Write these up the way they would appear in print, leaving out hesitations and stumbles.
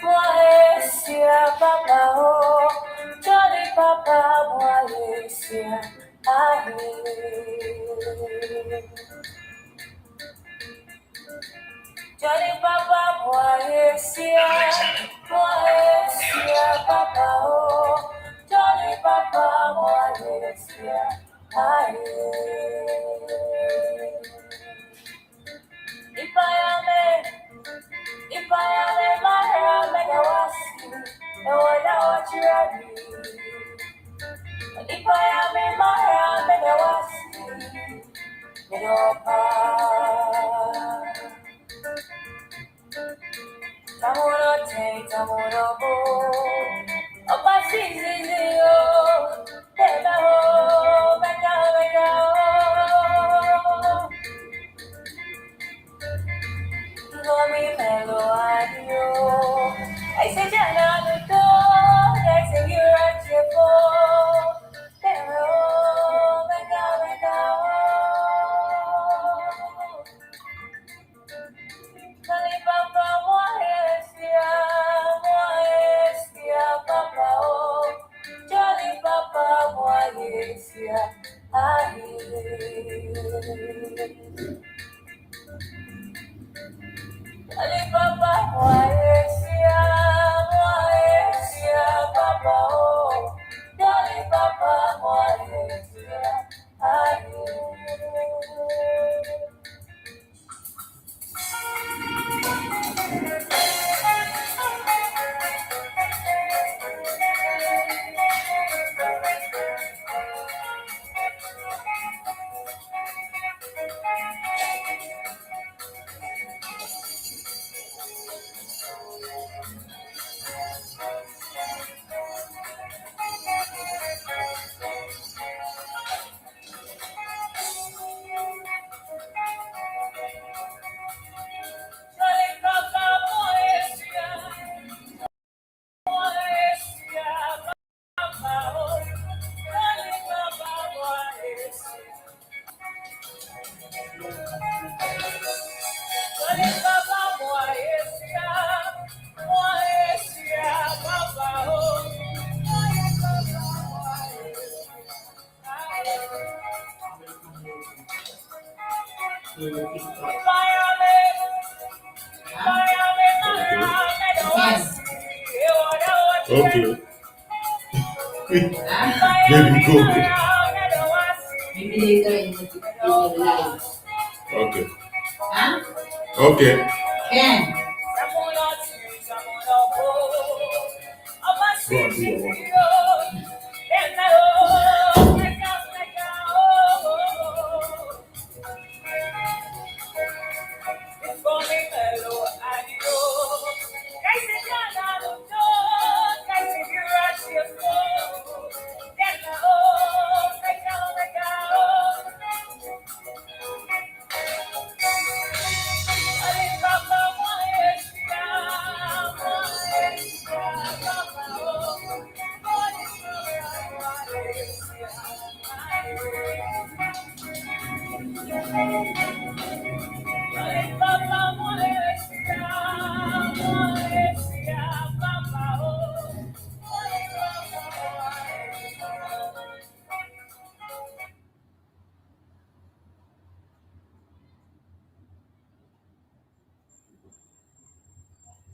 Malaysia, Papa, oh, Johnny Papa, Malaysia, Johnny Papa, Malaysia, Papa, oh, Johnny Papa, Malaysia, If I am a man, I was and what I want you ready. If I am a man, I was in your part. Tamono take, Tamono go. Up my season, take a home, make a I said, another door, that's a year at your phone. Hello, Papa, Papa, oh, Jolly Papa, Alibaba, Malaysia, Papa, oh, Alibaba, Malaysia, Okay. There we go. Maybe later in the live. Okay. Okay. Ken. Go and do your work.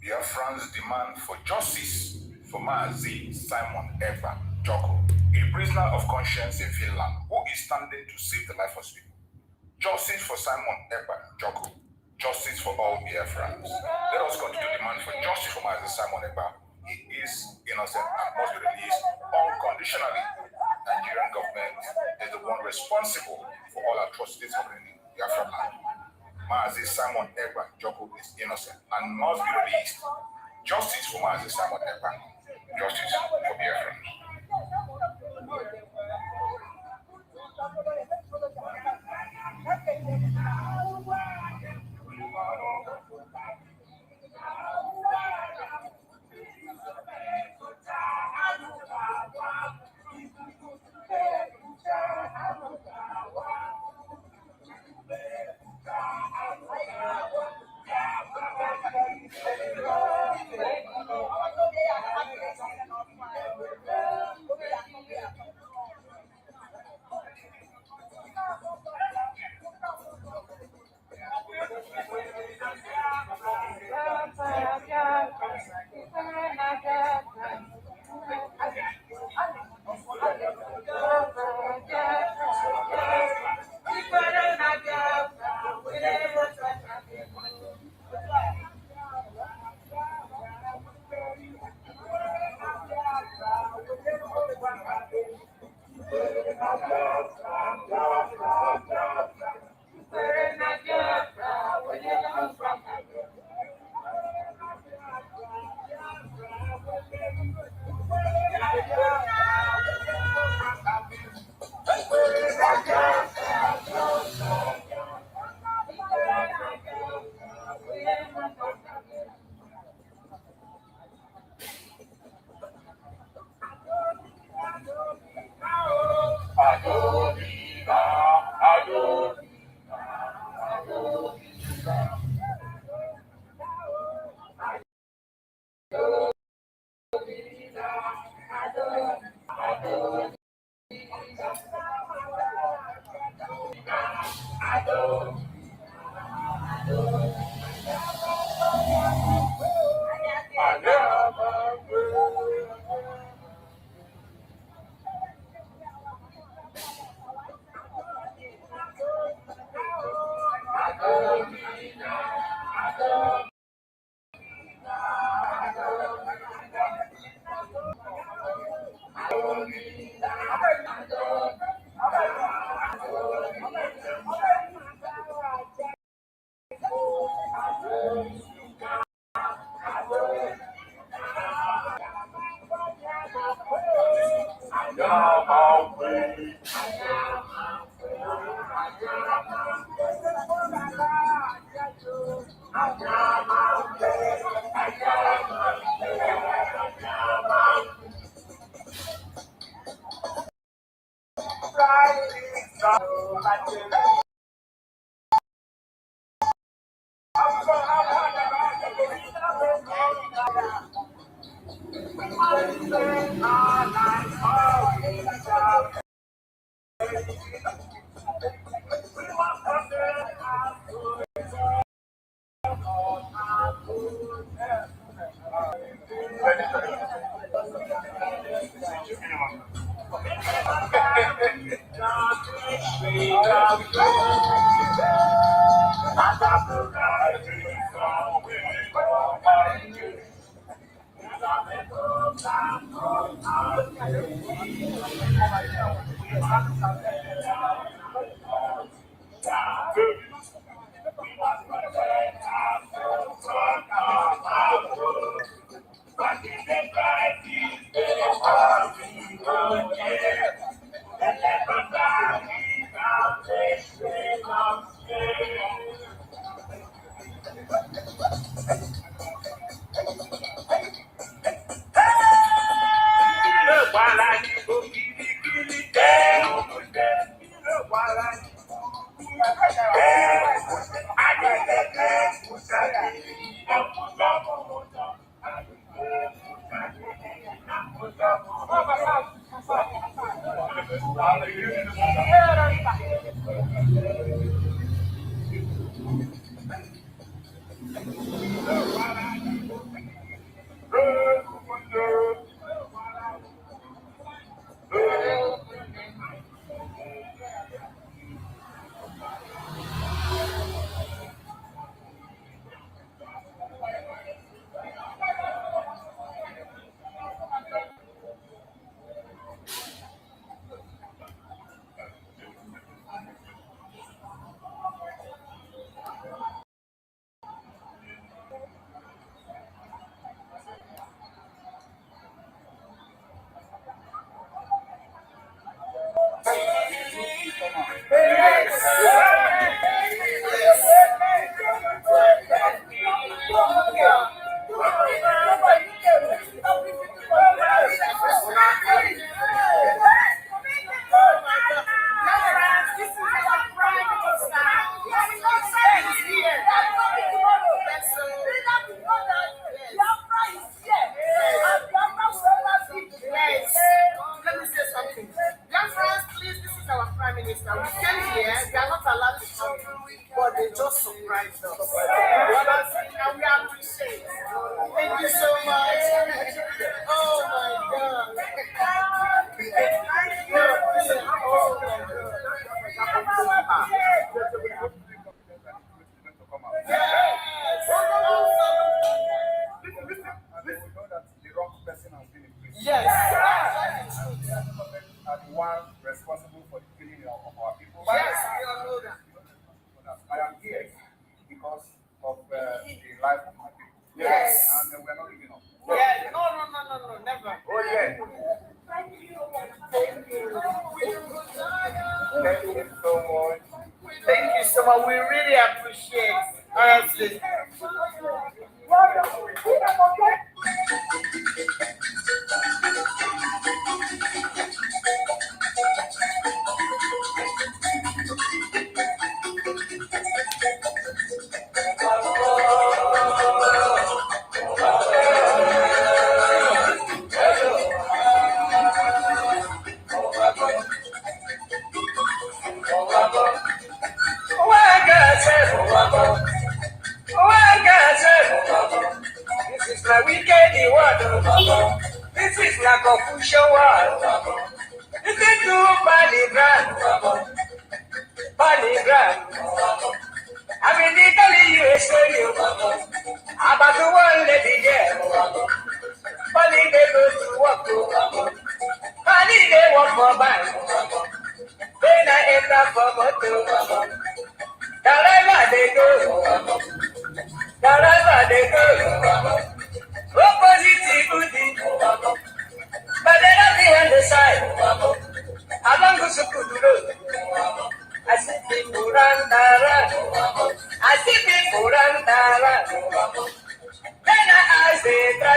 BIAFRANS demand for justice for MAZI Simon Ekpa Joko, a prisoner of conscience in Finland who is standing to save the life of people. Justice for Simon Ekpa Joko. Justice for all BIAFRANS. Let us continue to demand for justice for MAZI Simon Ekpa. He is innocent and must be released unconditionally. Nigerian government is the one responsible for all atrocities happening in Biafra land. MAZI Simon Ekpa Joko is innocent and must be released. Justice for MAZI Simon Ekpa. Justice for Biafra.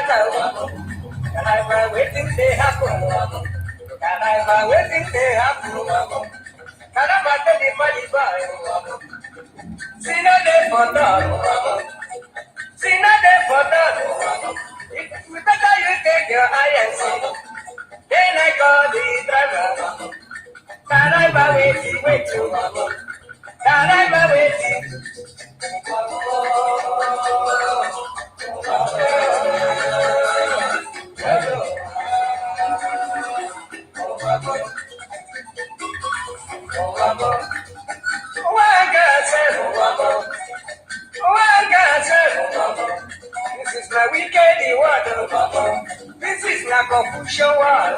Can I buy waiting they happen? Can I buy waiting they happen? Can I buy the body buy? See no day for that. See no day for that. If we better you take your eye and see. Then I call the driver. Can I buy waiting? Wait you. Can I buy waiting? This is my wicked word. This is my confusion word.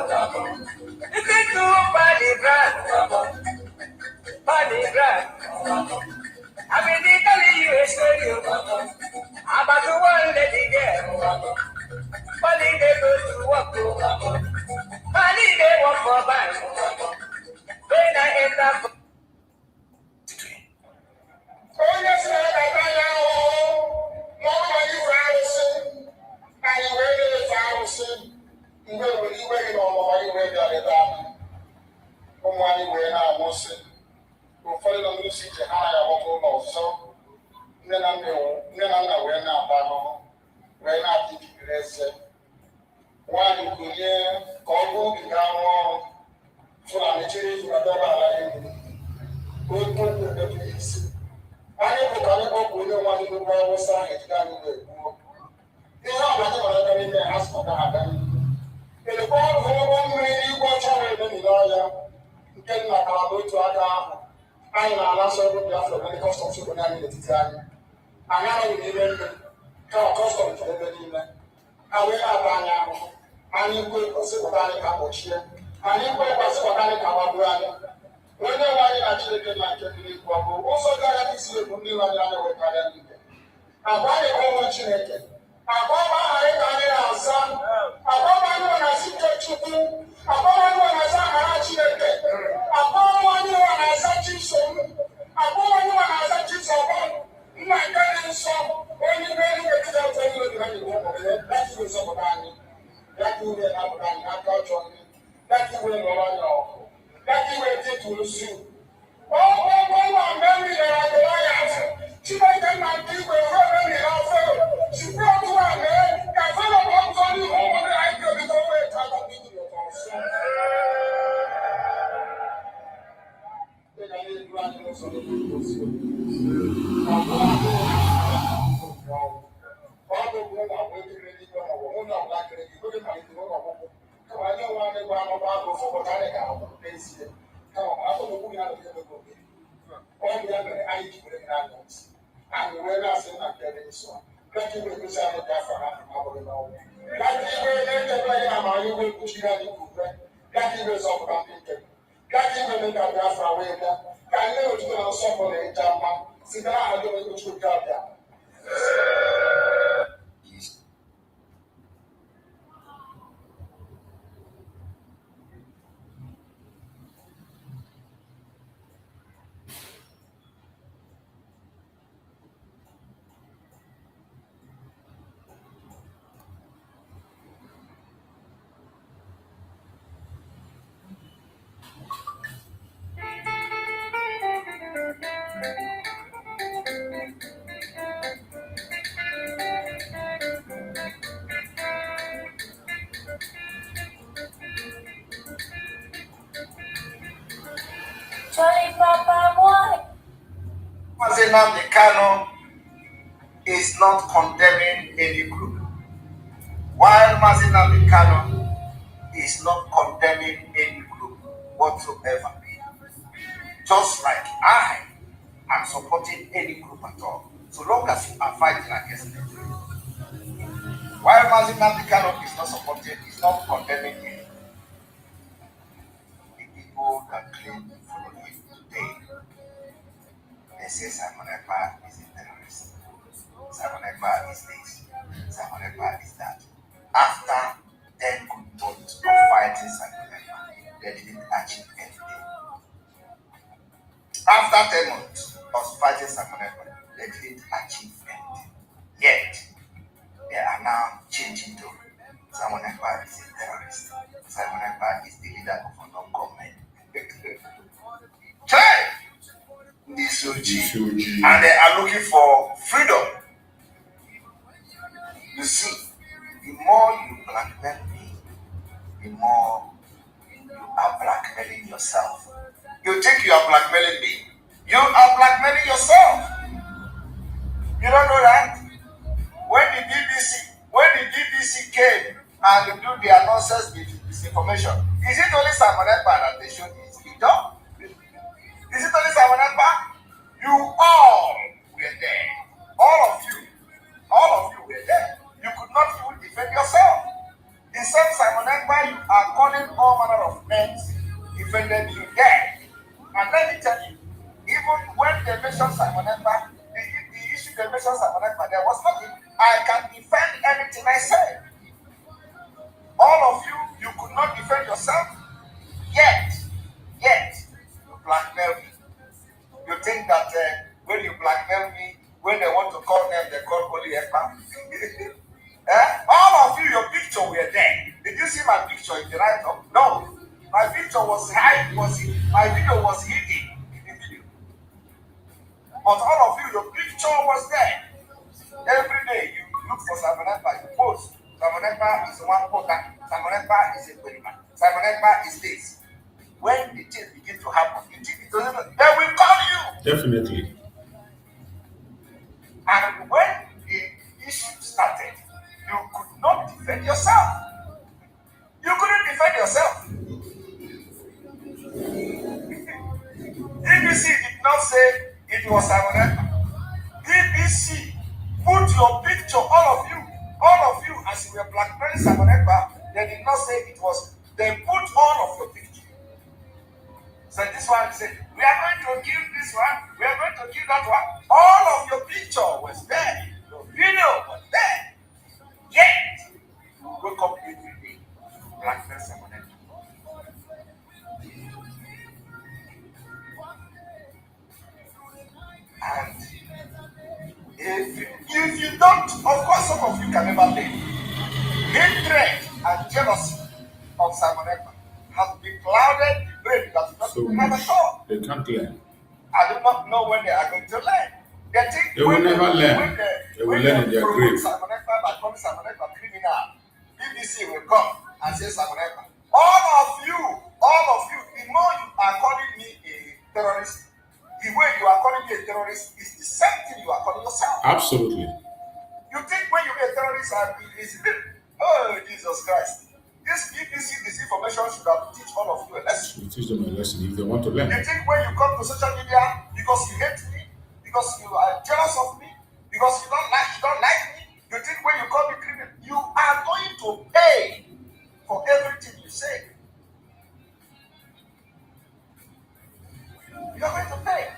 This is too body brand. Body brand. I've been telling you a story about the one lady girl. Body they go to work. Body they work for bank. When I enter MAZI NNAMDI KANU is not condemning any group, while MAZI NNAMDI KANU is not condemning any group whatsoever. Just like I am supporting any group at all, so long as you are fighting against them. While MAZI NNAMDI KANU is not supporting, is not condemning any. The people that claim to follow him today, they say Simon Ekpa is a terrorist. Simon Ekpa is this. Simon Ekpa is that. After 10 good months of fighting Simon Ekpa, they didn't achieve anything. After 10 months of fighting Simon Ekpa, they didn't achieve anything. Yet, they are now changing to Simon Ekpa is a terrorist. Simon Ekpa is the leader of a non-government. Try! Nisuji. And they are looking for freedom. You see, the more you blackmail me, the more you are blackmailing yourself. You think you are blackmailing me? You are blackmailing yourself. You don't know that? When the BBC came and do their nonsense disinformation, is it only Simon Ekpa that they showed it? Is it only Simon Ekpa? You all were there. All of you were there. You could not even defend yourself. The same Simon Ekpa you are calling all manner of names defended you there. And let me tell you, even when they mentioned Simon Ekpa, the issue they mentioned Simon Ekpa, there was nothing. I can defend anything I say. All of you could not defend yourself. Yet, you blackmail me. You think that when you blackmail me, when they want to call them, they call only Ekpa? All of you, your picture were there. Did you see my picture in the write-up? No. My picture was my video was hidden in the video. But all of you, your picture was there. Every day you look for Simon Ekpa, you post. Simon Ekpa is one quota. Simon Ekpa is a Berima. Simon Ekpa is this. When the things begin to happen, you think it doesn't, they will call you. Definitely. And when the issue started, you could not defend yourself. You couldn't defend yourself. BBC did not say it was Simon Ekpa. BBC put your picture, all of you, as you were blackmailing Simon Ekpa, they did not say it was, they put all of your picture. So this one said, we are going to kill this one, we are going to kill that one. All of your picture was there, your video was there. Yet, you wake up every day to blackmail Simon Ekpa. And if you don't, of course, some of you can never live. Hatred and jealousy of Simon Ekpa has been clouded the brain that is not So never much. thought. They can't learn. I do not know when they are going to learn. They think They will never learn. When They will learn in their grave. Simon Ekpa by calling Simon Ekpa criminal, BBC will come and say Simon Ekpa. All of you, the more you are calling me a terrorist, the way you are calling me a terrorist is the same thing you are calling yourself. Absolutely. You think when you be a terrorist, oh Jesus Christ. This BBC disinformation should have teach all of you a lesson. We teach them a lesson if they want to learn. You think when you come to social media because you hate me, because you are jealous of me, because you don't like me, you think when you call me criminal, you are going to pay for everything you say. You are going to pay.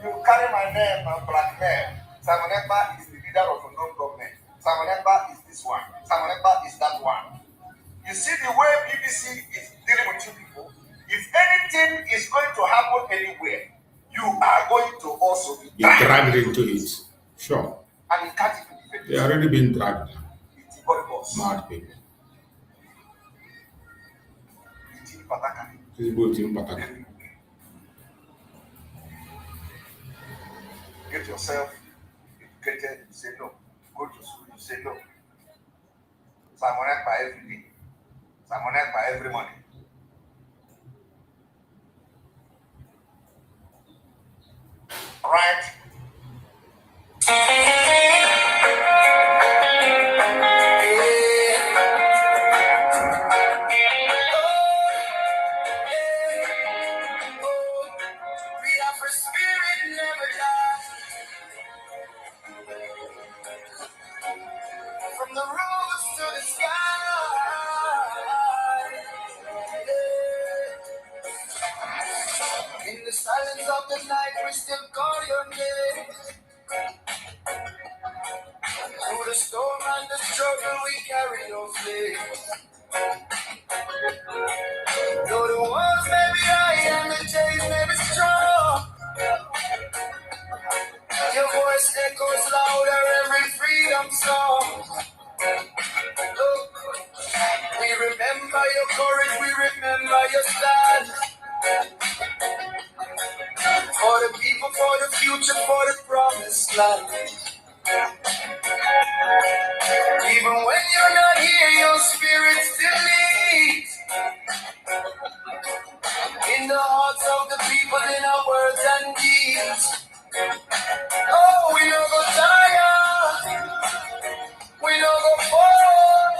You carry my name and blackmail. Simon Ekpa is the leader of a non-government. Simon Ekpa is this one. Simon Ekpa is that one. You see the way BBC is dealing with you people. If anything is going to happen anywhere, you are going to also be dragged into it. Sure. And it can't even defend They are already been dragged. It's the body boss. Mad people. It's the Pataka. People think Pataka. Get yourself educated, you say no. Go to school, you say no. Simon Ekpa every day. Simon Ekpa every morning. Right? Biafra spirit never dies. From the roots to the sky. In the silence of the night, we still call your name. Through the storm and the struggle, we carry your flame. Though the walls may be high and the chains may be strong, your voice echoes louder every freedom song. Oh, your courage, we remember your stand. For the people, for the future, for the promised land. Even when you're not here, your spirit still leads. In the hearts of the people, in our words and deeds. Oh, we no go tire, we no go fall.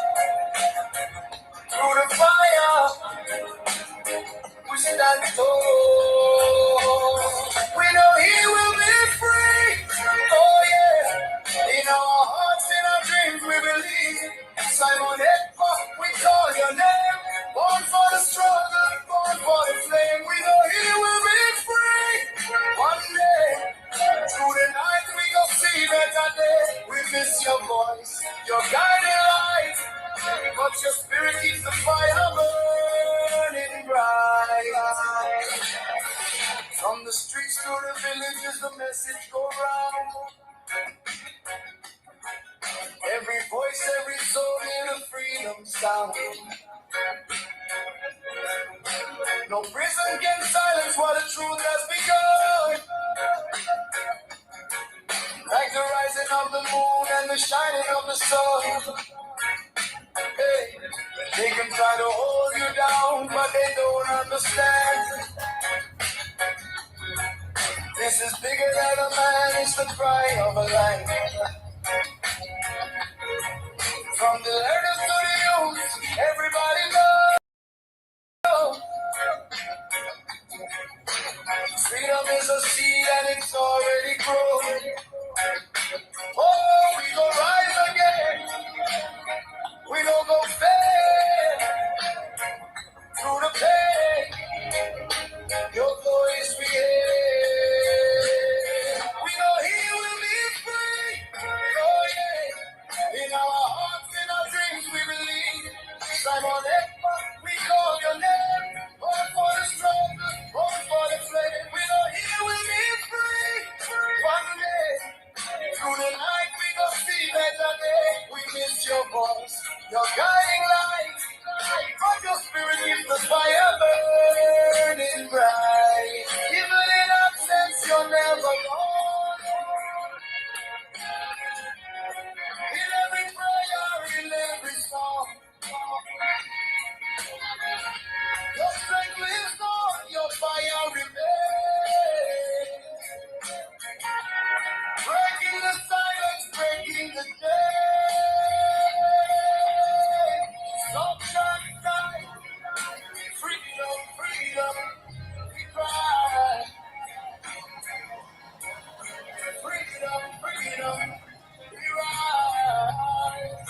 Through the fire, we stand tall. We know He will be free. Oh yeah, in our hearts, in our dreams, we believe. Simon Ekpa, we call your name. Born for the struggle, born for the flame. We know He will be free. One day, through the night, we go see better day. We miss your voice, your guiding light. But your spirit keeps the fire burning bright. From the streets to the villages, the message go round. Every voice, every soul in a freedom sound. No prison can silence what the truth has begun. Like the rising of the moon and the shining of the sun. Hey, they can try to hold you down, but they don't understand. This is bigger than a man, it's the cry of a lion. From the learners to the youth, everybody knows. Freedom is a seed and it's already grown. Oh, we go rise again. We don't go fail. Through the pain, your voice we hear. We know He will be free. Oh yeah. In our hearts, in our dreams, we believe. Simon Ekpa, we call your name. Born for the struggle, born for the flame. We know He will be free. One day, through the night, we go see better day. We miss your voice, your guiding light. But your spirit is the fire burning bright. Even in absence, you're never gone. In every prayer, in every song, your strength lives on, your fire remains. Breaking the silence, breaking the day. Sunshine, sky, freedom, freedom, we cry. Freedom, freedom, we rise.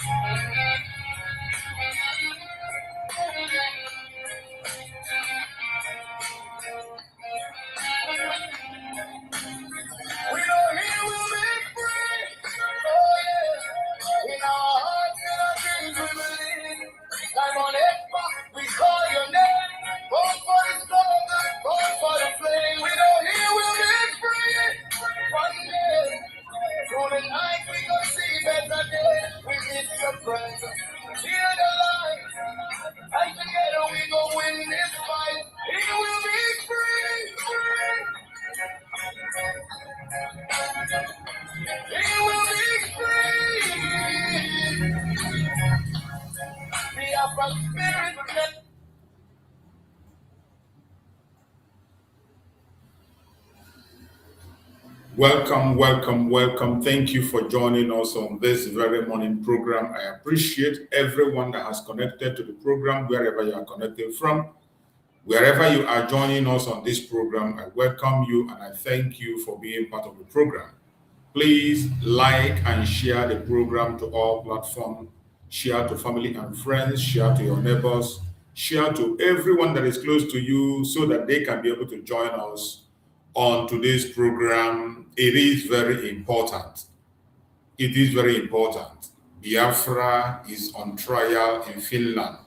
We know He will be free. Oh yeah. In our hearts, in our dreams, we believe. Simon Ekpa, we call your name. Born for the struggle, born for the flame. We know He will be free. One day, through the night, we go see better days. We miss your presence, hear the light, and together we go win this fight. He will be free. He will be free. Biafra spirit. Welcome, welcome, welcome. Thank you for joining us on this very morning program. I appreciate everyone that has connected to the program, wherever you are connected from. Wherever you are joining us on this program, I welcome you and I thank you for being part of the program. Please like and share the program to all platforms. Share to family and friends, share to your neighbors, share to everyone that is close to you so that they can be able to join us on today's program. It is very important. It is very important. Biafra is on trial in Finland.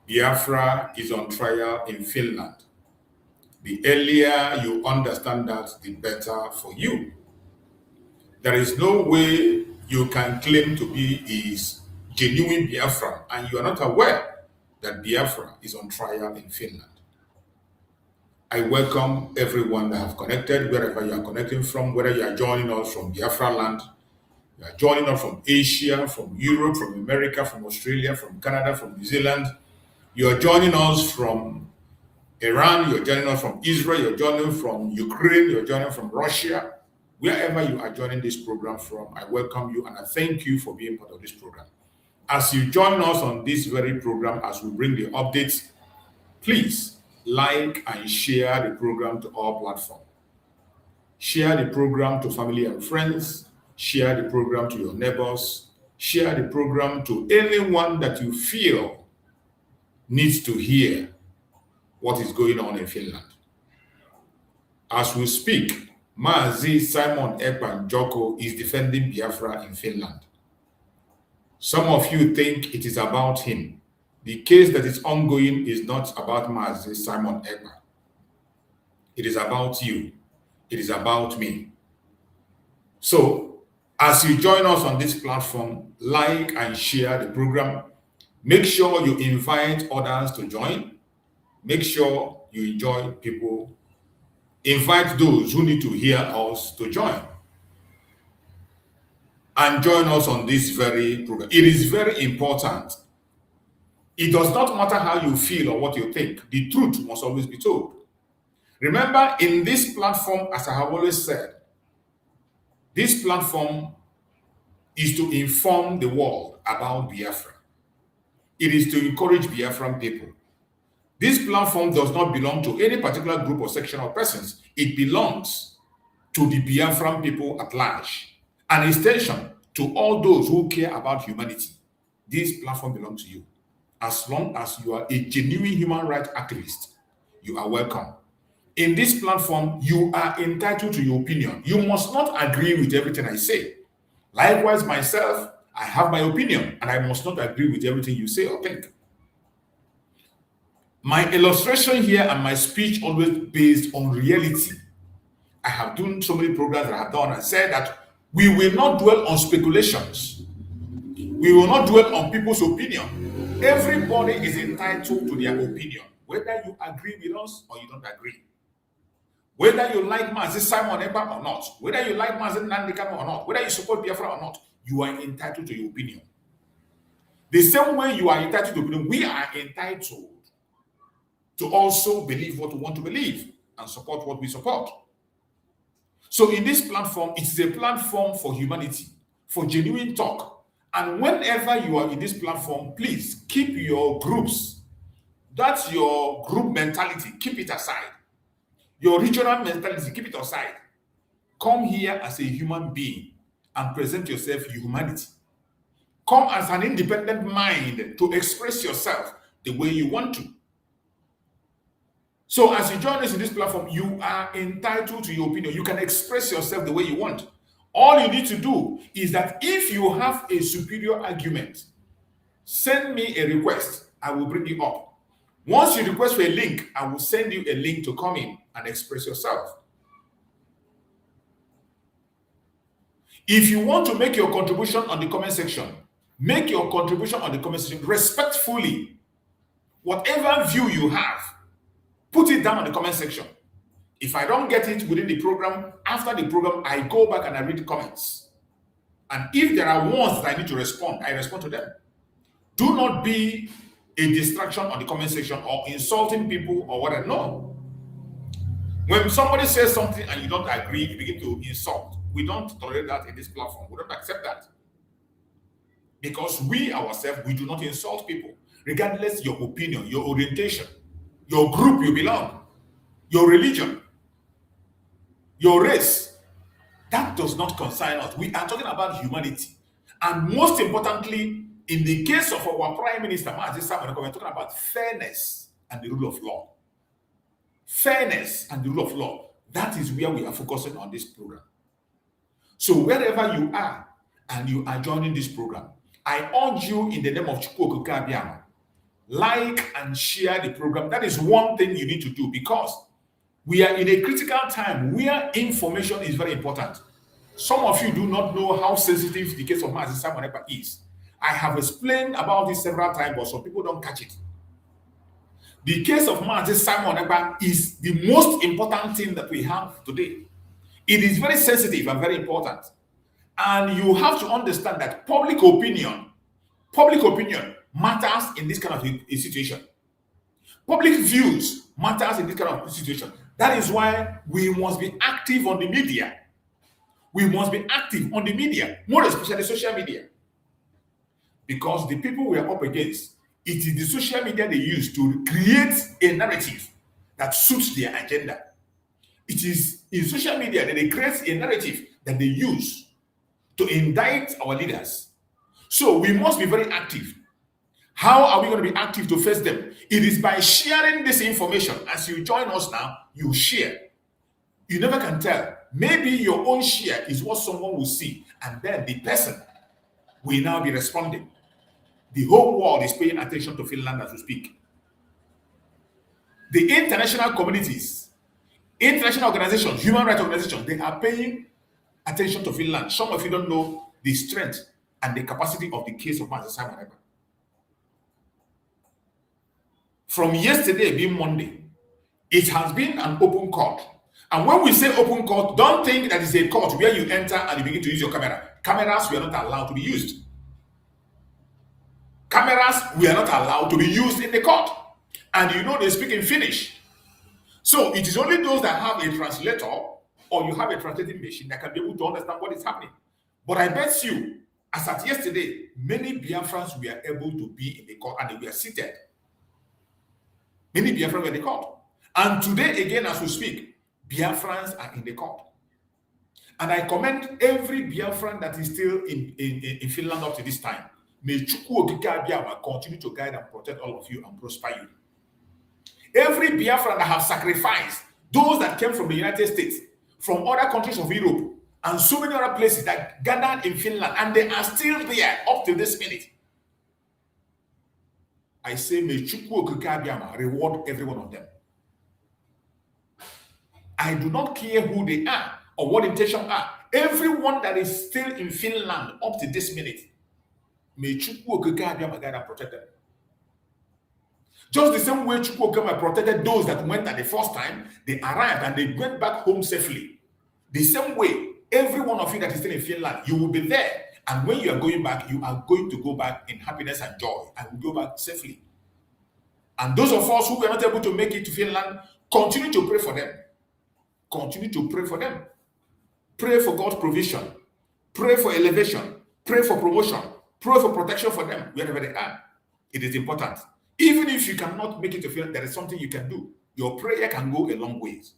Biafra is on trial in Finland. The earlier you understand that, the better for you. There is no way you can claim to be his genuine Biafran and you are not aware that Biafra is on trial in Finland. I welcome everyone that have connected, wherever you are connecting from, whether you are joining us from Biafra land, you are joining us from Asia, from Europe, from America, from Australia, from Canada, from New Zealand. You are joining us from Iran, you're joining us from Israel, you're joining from Ukraine, you're joining from Russia. Wherever you are joining this program from, I welcome you and I thank you for being part of this program. As you join us on this very program, as we bring the updates, please like and share the program to our platform. Share the program to family and friends. Share the program to your neighbors. Share the program to anyone that you feel needs to hear what is going on in Finland. As we speak, MAZI Simon Ekpan Joko is defending Biafra in Finland. Some of you think it is about him. The case that is ongoing is not about MAZI Simon Ekpan. It is about you. It is about me. So, as you join us on this platform, like and share the program. Make sure you invite others to join. Make sure you enjoy people. Invite those who need to hear us to join. And join us on this very program. It is very important. It does not matter how you feel or what you think. The truth must always be told. Remember, in this platform, as I have always said, this platform is to inform the world about Biafra. It is to encourage Biafran people. This platform does not belong to any particular group or section of persons. It belongs to the Biafran people at large. An extension to all those who care about humanity. This platform belongs to you. As long as you are a genuine human rights activist, you are welcome. In this platform, you are entitled to your opinion. You must not agree with everything I say. Likewise, myself, I have my opinion, and I must not agree with everything you say or think. My illustration here and my speech always based on reality. I have done so many programs that I have done and said that we will not dwell on speculations. We will not dwell on people's opinion. Everybody is entitled to their opinion, whether you agree with us or you don't agree. Whether you like MAZI Simon Ekpan or not, whether you like MAZI NNAMDI or not, whether you support Biafra or not, you are entitled to your opinion. The same way you are entitled to opinion, we are entitled to also believe what we want to believe and support what we support. So in this platform, it is a platform for humanity, for genuine talk. And whenever you are in this platform, please keep your groups. That's your group mentality. Keep it aside. Your regional mentality, keep it aside. Come here as a human being and present yourself humanity. Come as an independent mind to express yourself the way you want to. So as you join us in this platform, you are entitled to your opinion. You can express yourself the way you want. All you need to do is that if you have a superior argument, send me a request. I will bring you up. Once you request for a link, I will send you a link to come in and express yourself. If you want to make your contribution on the comment section, make your contribution on the comment section respectfully. Whatever view you have, put it down on the comment section. If I don't get it within the program, after the program, I go back and I read the comments. And if there are ones that I need to respond, I respond to them. Do not be a distraction on the comment section or insulting people or whatever. No. When somebody says something and you don't agree, you begin to insult. We don't tolerate that in this platform. We don't accept that. Because we ourselves, we do not insult people, regardless your opinion, your orientation, your group you belong, your religion, your race. That does not concern us. We are talking about humanity. And most importantly, in the case of our Prime Minister, MAZI Simon, we're talking about fairness and the rule of law. Fairness and the rule of law. That is where we are focusing on this program. So wherever you are and you are joining this program, I urge you in the name of Chukwu Kabiano, like and share the program. That is one thing you need to do because we are in a critical time where information is very important. Some of you do not know how sensitive the case of MAZI Simon is. I have explained about this several times, but some people don't catch it. The case of MAZI Simon Ekpa is the most important thing that we have today. It is very sensitive and very important. And you have to understand that public opinion matters in this kind of a situation. Public views matters in this kind of situation. That is why we must be active on the media. We must be active on the media, more especially social media. Because the people we are up against, it is the social media they use to create a narrative that suits their agenda. It is in social media that they create a narrative that they use to indict our leaders. So we must be very active. How are we going to be active to face them? It is by sharing this information. As you join us now, you share. You never can tell. Maybe your own share is what someone will see, and then the person will now be responding. The whole world is paying attention to Finland as we speak. The international communities, international organizations, human rights organizations, they are paying attention to Finland. Some of you don't know the strength and the capacity of the case of MAZI Simon Ekpa. From yesterday being Monday, it has been an open court. And when we say open court, don't think that it's a court where you enter and you begin to use your camera. Cameras were not allowed to be used. Cameras were not allowed to be used in the court. And you know they speak in Finnish. So it is only those that have a translator or you have a translating machine that can be able to understand what is happening. But I bet you, as at yesterday, many BIAFRANS were able to be in the court and they were seated. Many BIAFRANS were in the court. And today, again, as we speak, BIAFRANS are in the court. And I commend every BIAFRAN that is still in Finland up to this time. May Chukwu Okike Abiyama continue to guide and protect all of you and prosper you. Every BIAFRAN that have sacrificed, those that came from the United States, from other countries of Europe, and so many other places that gathered in Finland, and they are still there up to this minute. I say, may Chukwu Okike Abiyama reward every one of them. I do not care who they are or what intention are. Everyone that is still in Finland up to this minute, may Chukwu Okike Abiyama guide and protect them. Just the same way Chukwu Okike protected those that went at the first time, they arrived and they went back home safely. The same way, every one of you that is still in Finland, you will be there. And when you are going back, you are going to go back in happiness and joy and will go back safely. And those of us who were not able to make it to Finland, continue to pray for them. Continue to pray for them. Pray for God's provision. Pray for elevation. Pray for promotion. Pray for protection for them wherever they are. It is important. Even if you cannot make it to Finland, there is something you can do. Your prayer can go a long ways.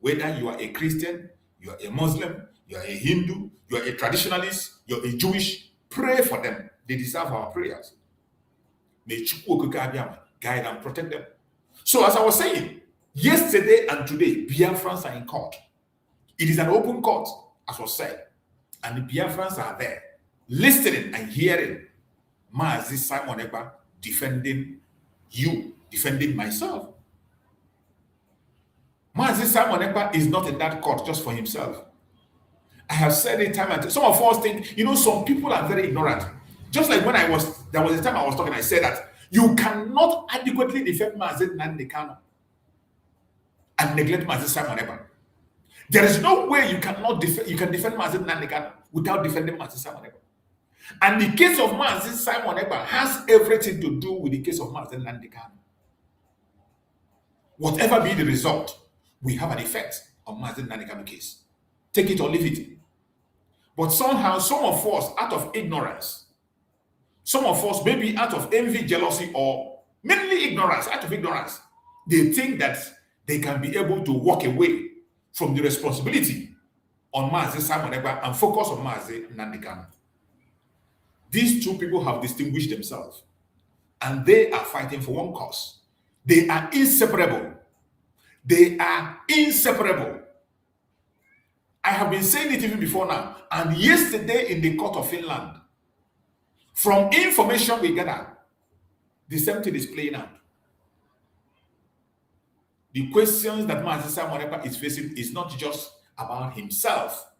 Whether you are a Christian, you are a Muslim, you are a Hindu, you are a traditionalist, you are a Jewish, pray for them. They deserve our prayers. May Chukwu Okike Abiyama guide and protect them. So as I was saying, yesterday and today, BIAFRANS are in court. It is an open court, as was said. And the BIAFRANS are there, listening and hearing MAZI Simon Ekpa defending you, defending myself. MAZI Simon Ekpa is not in that court just for himself. I have said it time and time. Some of us think, some people are very ignorant. Just like when there was a time I was talking, I said that you cannot adequately defend MAZI NNAMDI and neglect MAZI Simon Ekpa. There is no way you can defend MAZI NNAMDI without defending MAZI Simon Ekpa. And the case of MAZI Simon Ekpa has everything to do with the case of MAZI NNAMDI. Whatever be the result, we have an effect on MAZI NNAMDI case. Take it or leave it. But somehow, some of us, out of ignorance, some of us maybe out of envy, jealousy, or mainly ignorance, out of ignorance, they think that they can be able to walk away from the responsibility on MAZI Simon Ekpa and focus on MAZI NNAMDI. These two people have distinguished themselves, and they are fighting for one cause. They are inseparable. They are inseparable. I have been saying it even before now, and yesterday in the court of Finland, from information we gathered, the same thing is playing out. The questions that MAZI Simon Ekpa is facing is not just about himself.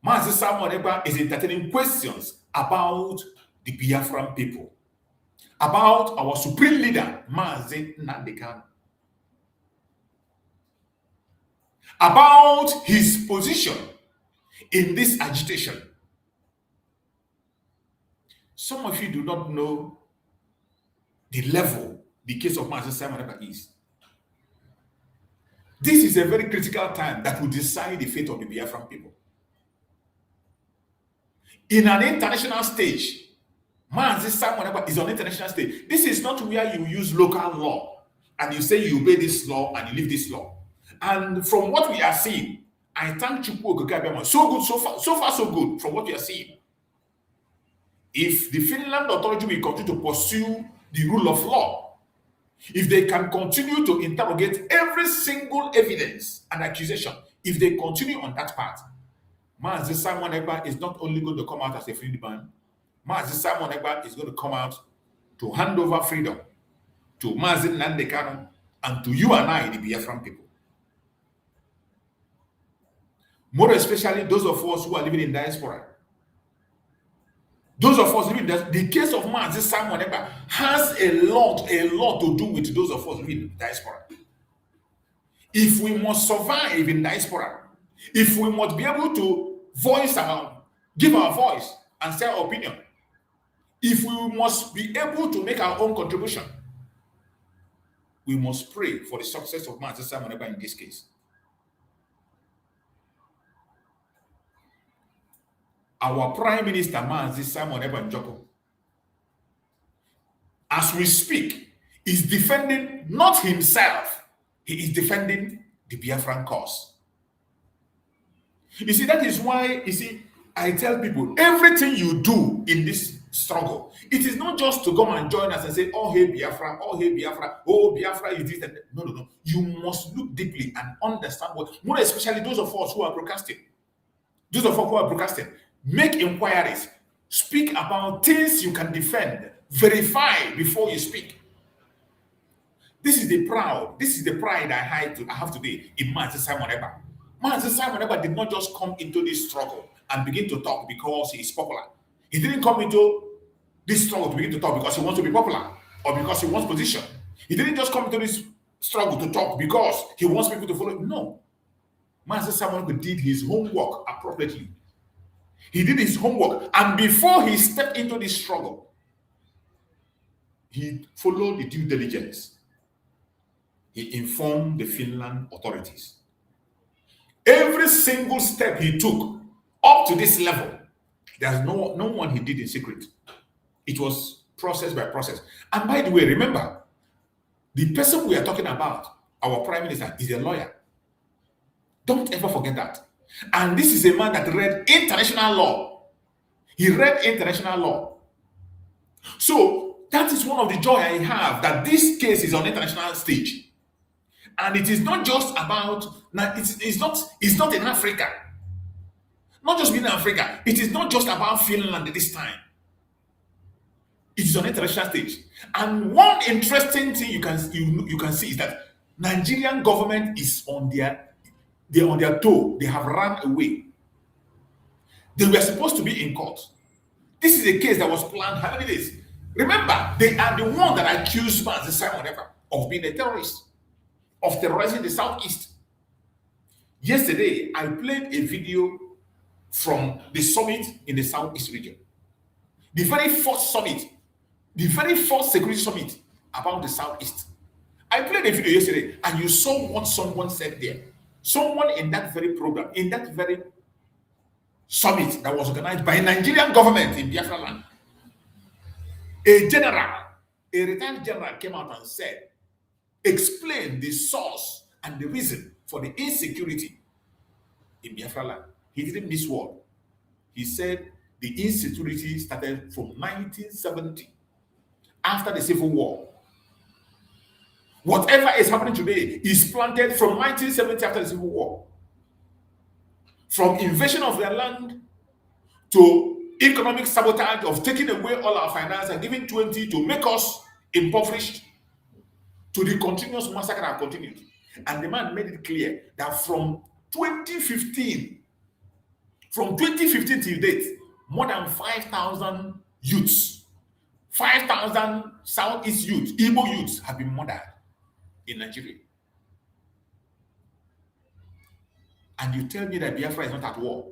MAZI Simon Ekpa is entertaining questions about the Biafran people. about our supreme leader, MAZI NNAMDI KANU, about his position in this agitation. Some of you do not know the level the case of MAZI Simon Ekpa is. This is a very critical time that will decide the fate of the Biafran people. In an international stage, MAZI Simon Ekpa is on international stage. This is not where you use local law and you say you obey this law and you leave this law. And from what we are seeing, I thank Chukwu Okike Abiama. So good, so far so good from what we are seeing. If the Finland authority will continue to pursue the rule of law, if they can continue to interrogate every single evidence and accusation, if they continue on that path, MAZI Simon Ekpa is not only going to come out as a freed man, MAZI Simon Ekpa is going to come out to hand over freedom to MAZI NNAMDI KANU and to you and I, the Biafran people. More especially those of us who are living in diaspora. Those of us living in diaspora, the case of MAZI Simon Ekpa has a lot to do with those of us living in diaspora. If we must survive in diaspora, if we must be able to give our voice and say our opinion, if we must be able to make our own contribution, we must pray for the success of MAZI Simon Ekpa in this case. Our Prime Minister, MAZI Simon Ekpa Njoko, as we speak, is defending not himself, he is defending the Biafran cause. You see, that is why, I tell people, everything you do in this struggle, it is not just to come and join us and say, oh, hey, Biafra, oh, hey, Biafra, oh, Biafra is this and that. No. You must look deeply and understand what, more especially those of us who are broadcasting. Those of us who are broadcasting, make inquiries, speak about things you can defend, verify before you speak. This is the pride I have today in MAZI Simon Ekpa. MAZI Simon Ekpa did not just come into this struggle and begin to talk because he is popular. He didn't come into this struggle to begin to talk because he wants to be popular or because he wants position. He didn't just come into this struggle to talk because he wants people to follow him. No. MAZI Simon Ekpa did his homework appropriately. He did his homework, and before he stepped into this struggle, he followed the due diligence. He informed the Finland authorities. Every single step he took up to this level, there's no one he did in secret. It was process by process. And by the way, remember, the person we are talking about, our Prime Minister, is a lawyer. Don't ever forget that. And this is a man that read international law. He read international law. So that is one of the joy I have, that this case is on international stage. And it is not just about, it's not in Africa. Not just being in Africa. It is not just about Finland at this time. It is on international stage. And one interesting thing you can see is that Nigerian government is they're on their toe. They have run away. They were supposed to be in court. This is a case that was planned how many days? Remember, they are the one that accused MAZI Simon Ekpa of being a terrorist, of terrorizing the Southeast. Yesterday, I played a video from the summit in the Southeast region. The very first summit, the very first security summit about the Southeast. I played a video yesterday, and you saw what someone said there. Someone in that very program, in that very summit that was organized by a Nigerian government in Biafra land, a retired general came out and said, explain the source and the reason for the insecurity in Biafra land. He didn't miss word. He said the insecurity started from 1970, after the Civil War. Whatever is happening today is planted from 1970 after the Civil War. From invasion of their land to economic sabotage of taking away all our finance and giving 20 to make us impoverished, to the continuous massacre that continued. And the man made it clear that from 2015 till date, more than 5,000 youths 5,000 Southeast youths, Igbo youths, have been murdered in Nigeria. And you tell me that Biafra is not at war.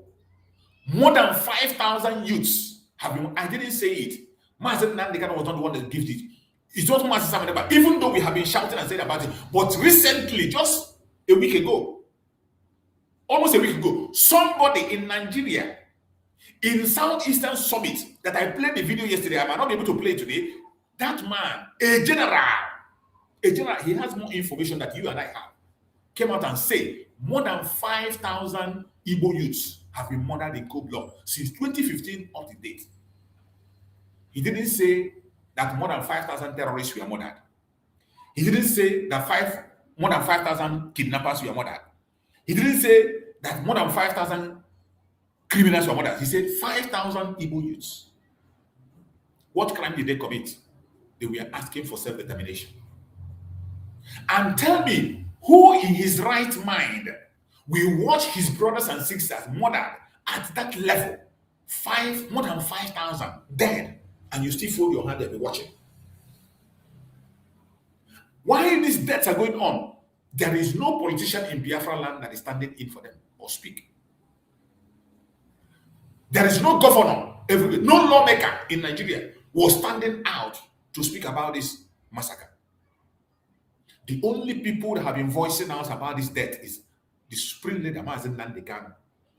More than 5,000 youths have been. I didn't say it. Mazi Nnamdi Kanu was not the one that gave it. It's not Mazi Samaneba, even though we have been shouting and saying about it. But recently, just a week ago, almost a week ago, somebody in Nigeria, in Southeastern Summit, that I played the video yesterday, I might not be able to play today. That man, a general, he has more information that you and I have, came out and said more than 5,000 Igbo youths have been murdered in cold blood since 2015 up to date. He didn't say that more than 5,000 terrorists were murdered. He didn't say that more than 5,000 kidnappers were murdered. He didn't say that more than 5,000 criminals were murdered. He said 5,000 Igbo youths. What crime did they commit? They were asking for self-determination. And tell me, who in his right mind will watch his brothers and sisters murdered at that level? More than 5,000 dead, and you still fold your hand and be watching. While these deaths are going on, there is no politician in Biafra land that is standing in for them or speak. There is no governor, no lawmaker in Nigeria was standing out to speak about this massacre. The only people that have been voicing out about this death is the supreme leader, Mazi Nnamdi Kanu,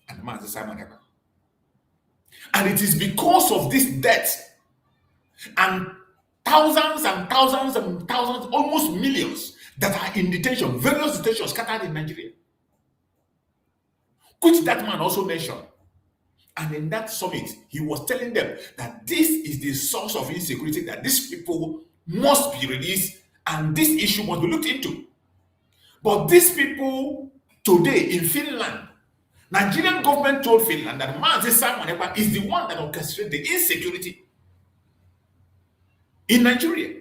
and Mazi Simon Ekpa. And it is because of this death and thousands and thousands and thousands, almost millions, that are in detention, various detentions scattered in Nigeria, which that man also mentioned. And in that summit, he was telling them that this is the source of insecurity, that these people must be released and this issue must be looked into. But these people today in Finland, Nigerian government told Finland that Mazi Simon Ekpa is the one that orchestrated the insecurity in Nigeria.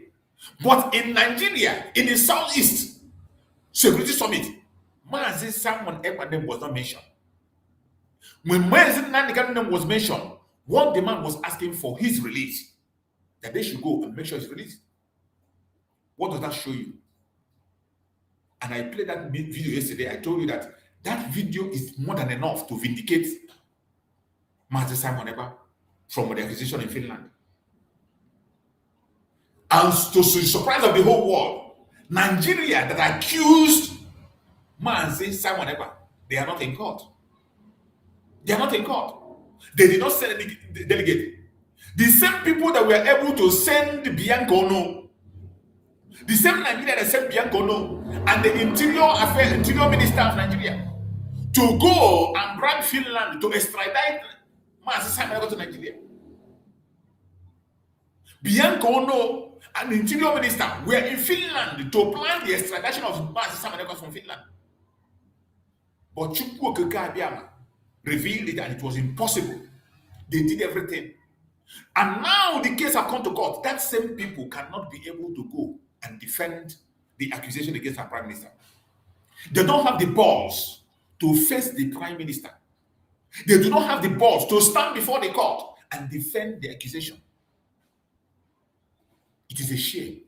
But in Nigeria, in the Southeast Security Summit, Mazi Simon Ekpa name was not mentioned. When Mazi Nnamdi Kanu name was mentioned, one demand was asking for his release, that they should go and make sure he's released. What does that show you? And I played that video yesterday. I told you that that video is more than enough to vindicate Mazi Simon Ekpa from the accusation in Finland. And to the surprise of the whole world, Nigeria that accused Mazi Simon Ekpa, they are not in court. They are not in court. They did not send a delegate. The same people that were able to send KANU, the same Nigeria that sent KANU and the Interior Minister of Nigeria to go and brand Finland to extradite Mazi Simon Ekpa to Nigeria. KANU and the Interior Minister were in Finland to plan the extradition of Mazi Simon Ekpa from Finland. But Chukwu Okeke Abiama revealed it and it was impossible. They did everything. And now the case have come to court. That same people cannot be able to go and defend the accusation against our Prime Minister. They don't have the balls to face the Prime Minister. They do not have the balls to stand before the court and defend the accusation. It is a shame.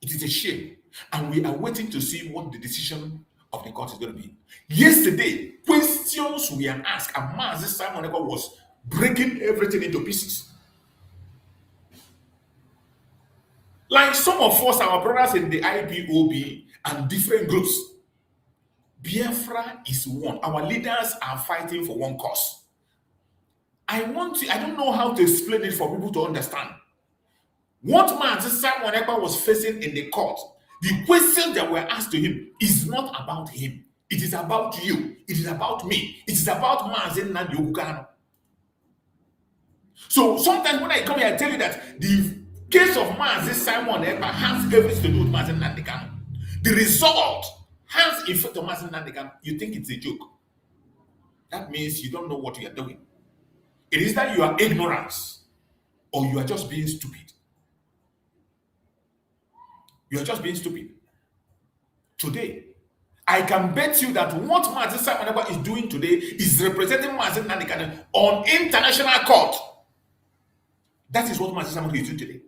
It is a shame. And we are waiting to see what the decision of the court is going to be. Yesterday, questions were asked, and Mazi Simon Ekpa was breaking everything into pieces. Like some of us, our brothers in the IPOB and different groups, Biafra is one. Our leaders are fighting for one cause. I don't know how to explain it for people to understand. What Mazi Simon Ekpa was facing in the court, the questions that were asked to him is not about him. It is about you. It is about me. It is about Mazi Nnamdi Kanu. So sometimes when I come here, I tell you that the case of Mazi Simon Ekpa has everything to do with Mazi Nnamdi Kanu. The result has effect on Mazi Nnamdi Kanu. You think it's a joke. That means you don't know what you are doing. It is that you are ignorant or you are just being stupid. You are just being stupid. Today, I can bet you that what Mazi Simon Ekpa is doing today is representing Mazi Nnamdi Kanu on international court. That is what Mazi Simon Ekpa is doing today.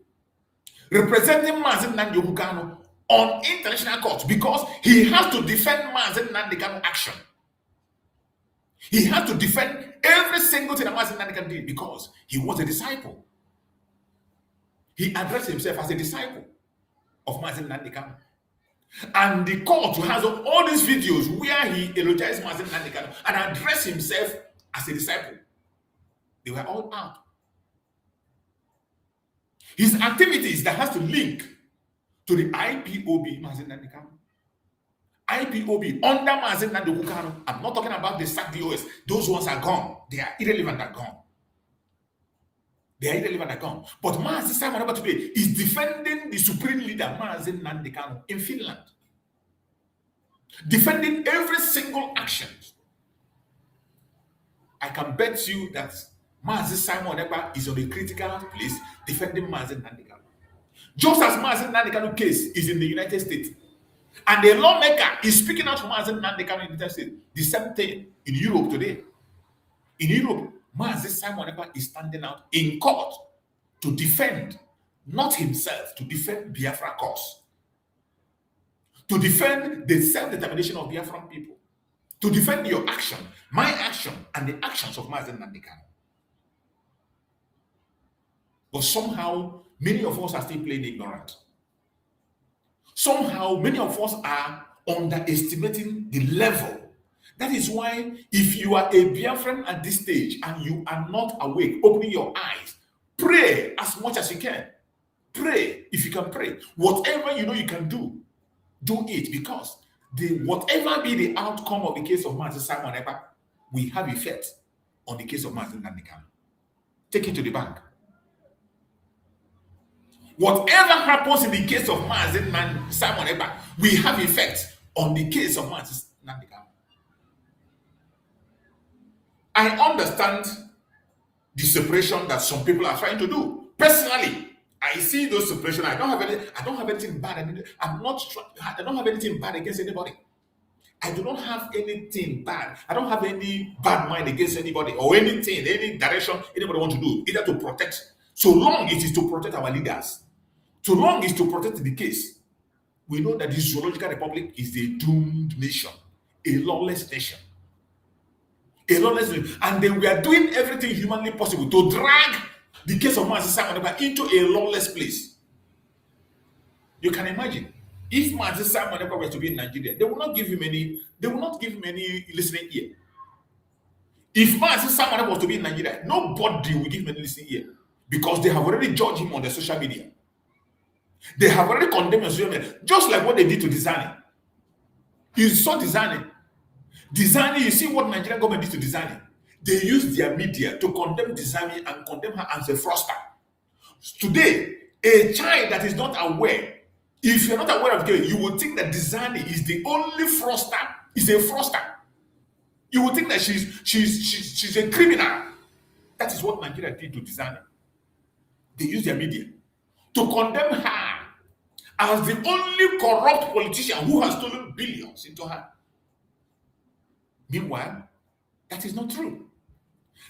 representing MAZI Nnamdi Kanu on international court because he has to defend MAZI Nnamdi Kanu action. He had to defend every single thing that MAZI Nnamdi Kanu did because he was a disciple. He addressed himself as a disciple of MAZI Nnamdi Kanu. And the court has all these videos where he eulogized MAZI Nnamdi Kanu and addressed himself as a disciple. They were all out. His activities that has to link to the IPOB MAZI Nnamdi Kanu. IPOB under MAZI Nnamdi Kanu. I'm not talking about the SAC DOS. Those ones are gone. They are irrelevant and gone. They are irrelevant and gone. But MAZI Simon Ekpa today is defending the supreme leader MAZI Nnamdi Kanu in Finland. Defending every single action. I can bet you that MAZI Simon Ekpa is on a critical place defending MAZI Nnamdi Kanu. Just as MAZI Nnamdi Kanu case is in the United States, and the lawmaker is speaking out for MAZI Nnamdi Kanu in the United States, the same thing in Europe today. In Europe, MAZI Simon Ekpa is standing out in court to defend, not himself, to defend Biafra cause, to defend the self-determination of Biafran people, to defend your action, my action, and the actions of MAZI Nnamdi Kanu. But somehow, many of us are still playing ignorant. Somehow, many of us are underestimating the level. That is why, if you are a Biafran at this stage and you are not awake, opening your eyes, pray as much as you can. Pray if you can pray. Whatever you know you can do, do it, because whatever be the outcome of the case of MAZI Simon Ekpa, we have effect on the case of MAZI Nnamdi Kanu. Take it to the bank. Whatever happens in the case of MAZI Simon Ekpa, we have effect on the case of MAZI Nnamdi Kanu. I understand the separation that some people are trying to do. Personally, I see those separation. I don't have anything bad. I don't have anything bad against anybody. I do not have anything bad. I don't have any bad mind against anybody or anything, any direction anybody want to do, either to protect. So long it is to protect our leaders. So long is to protect the case. We know that the Zoological Republic is a doomed nation, a lawless nation. A lawless nation. And they were doing everything humanly possible to drag the case of MAZI Simon Ekpa into a lawless place. You can imagine, if MAZI Simon Ekpa were to be in Nigeria, they will not give him any listening ear. If MAZI Simon Ekpa was to be in Nigeria, nobody will give him any listening ear because they have already judged him on the social media. They have already condemned him on social media, just like what they did to Dizani. You saw Dizani. Dizani, you see what Nigerian government did to Dizani. They used their media to condemn Dizani and condemn her as a fraudster. Today, a child that is not aware, if you're not aware of it, you would think that Dizani is the only fraudster, is a fraudster. You would think that she's a criminal. That is what Nigeria did to Dizani. They used their media to condemn her as the only corrupt politician who has stolen billions into her. Meanwhile, that is not true.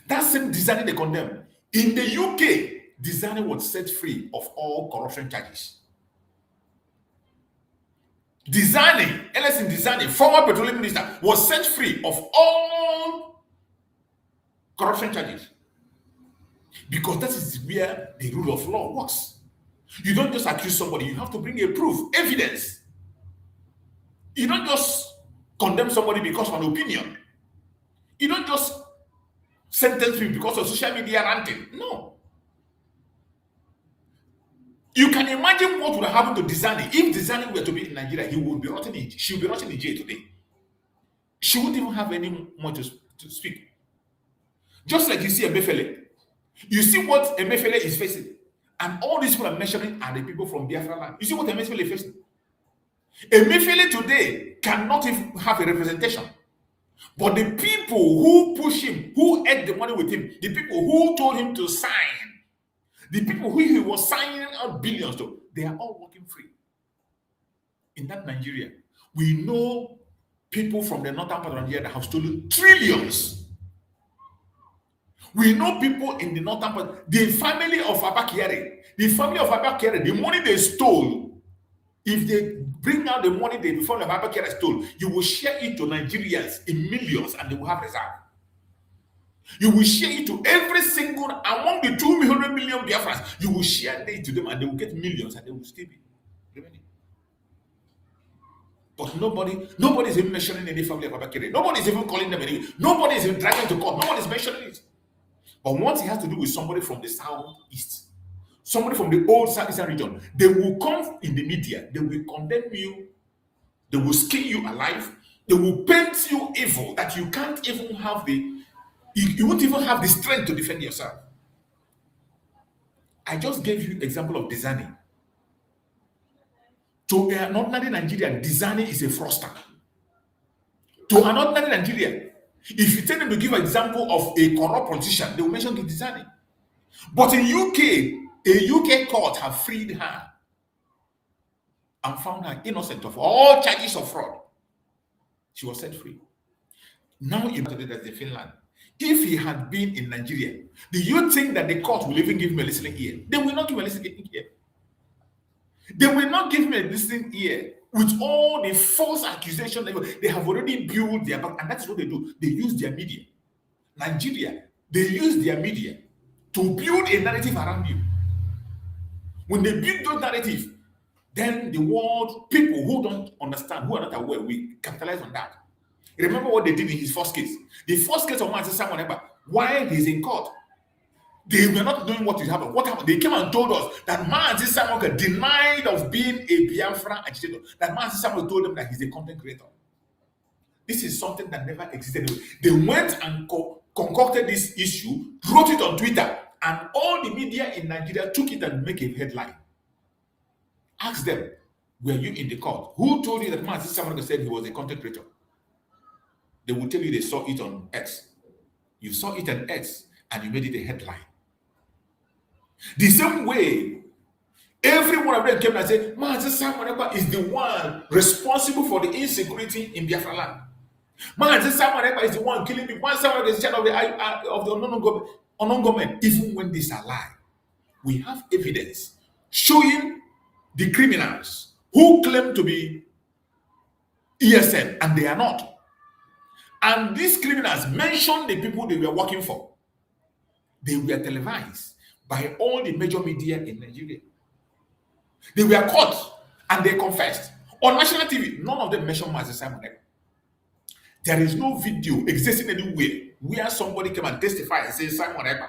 That same Dizani they condemned. In the UK, Dizani was set free of all corruption charges. Dizani, Ellison Dizani, former petroleum minister, was set free of all corruption charges. Because that is where the rule of law works. You don't just accuse somebody, you have to bring a proof, evidence. You don't just condemn somebody because of an opinion. You don't just sentence people because of social media ranting. No. You can imagine what would have happened to Dizani. If Dizani were to be in Nigeria, she would be rotting in jail today. She wouldn't even have any more to speak. Just like you see Emefiele. You see what Emefiele is facing. And all these people are mentioning are the people from Biafra land. You see what Emefiele is facing. Emefiele today cannot even have a representation. But the people who push him, who ate the money with him, the people who told him to sign, the people who he was signing out billions to, they are all walking free. In that Nigeria, we know people from the northern part of Nigeria that have stolen trillions. We know people in the northern part, the family of Abakere, the money they stole, if they bring out the money the family of Abakere stole, you will share it to Nigerians in millions and they will have reserve. You will share it to every single, among the 200 million Biafrans, you will share it to them and they will get millions and they will still be remaining. But nobody is even mentioning any family of Abakere. Nobody is even calling them anything. Nobody is even dragging to court. Nobody is mentioning it. But once it has to do with somebody from the southeast, somebody from the old southeastern region, they will come in the media, they will condemn you, they will skin you alive, they will paint you evil that you can't even have you won't even have the strength to defend yourself. I just gave you example of Dizani. To an ordinary Nigerian, Dizani is a fraudster. To an ordinary Nigerian, if you tell them to give an example of a corrupt politician, they will mention Dizani. But in UK, a UK court have freed her and found her innocent of all charges of fraud. She was set free. Now you know that in Finland. If he had been in Nigeria, do you think that the court will even give him a listening ear? They will not give him a listening ear. They will not give him a listening ear with all the false accusations they have already built their back, and that's what they do. They use their media. Nigeria, they use their media to build a narrative around you. When they build those narratives, then the world, people who don't understand, who are not aware, we capitalize on that. Remember what they did in his first case. The first case of Mazi Simon Ekpa, while he's in court, they were not knowing what will happen. What happened? They came and told us that Mazi Simon Ekpa denied of being a Biafra agitator. That Mazi Simon told them that he's a content creator. This is something that never existed. They went and concocted this issue, wrote it on Twitter, and all the media in Nigeria took it and make a headline. Ask them, were you in the court? Who told you that Mazi Simon Ekpa said he was a content creator? They will tell you they saw it on X. You saw it on X and you made it a headline. The same way, every one of them came and said, Mazi Simon Ekpa is the one responsible for the insecurity in Biafra land. Mazi Simon Ekpa is the one killing people. Mazi Simon Ekpa is the child of the unknown government. Even when these are lies, we have evidence showing the criminals who claim to be ESN and they are not. And these criminals mentioned the people they were working for. They were televised by all the major media in Nigeria. They were caught and they confessed. On national TV, none of them mentioned Mazi Simon Ekpa. There is no video existing anywhere where somebody came and testified and said Simon Ekpa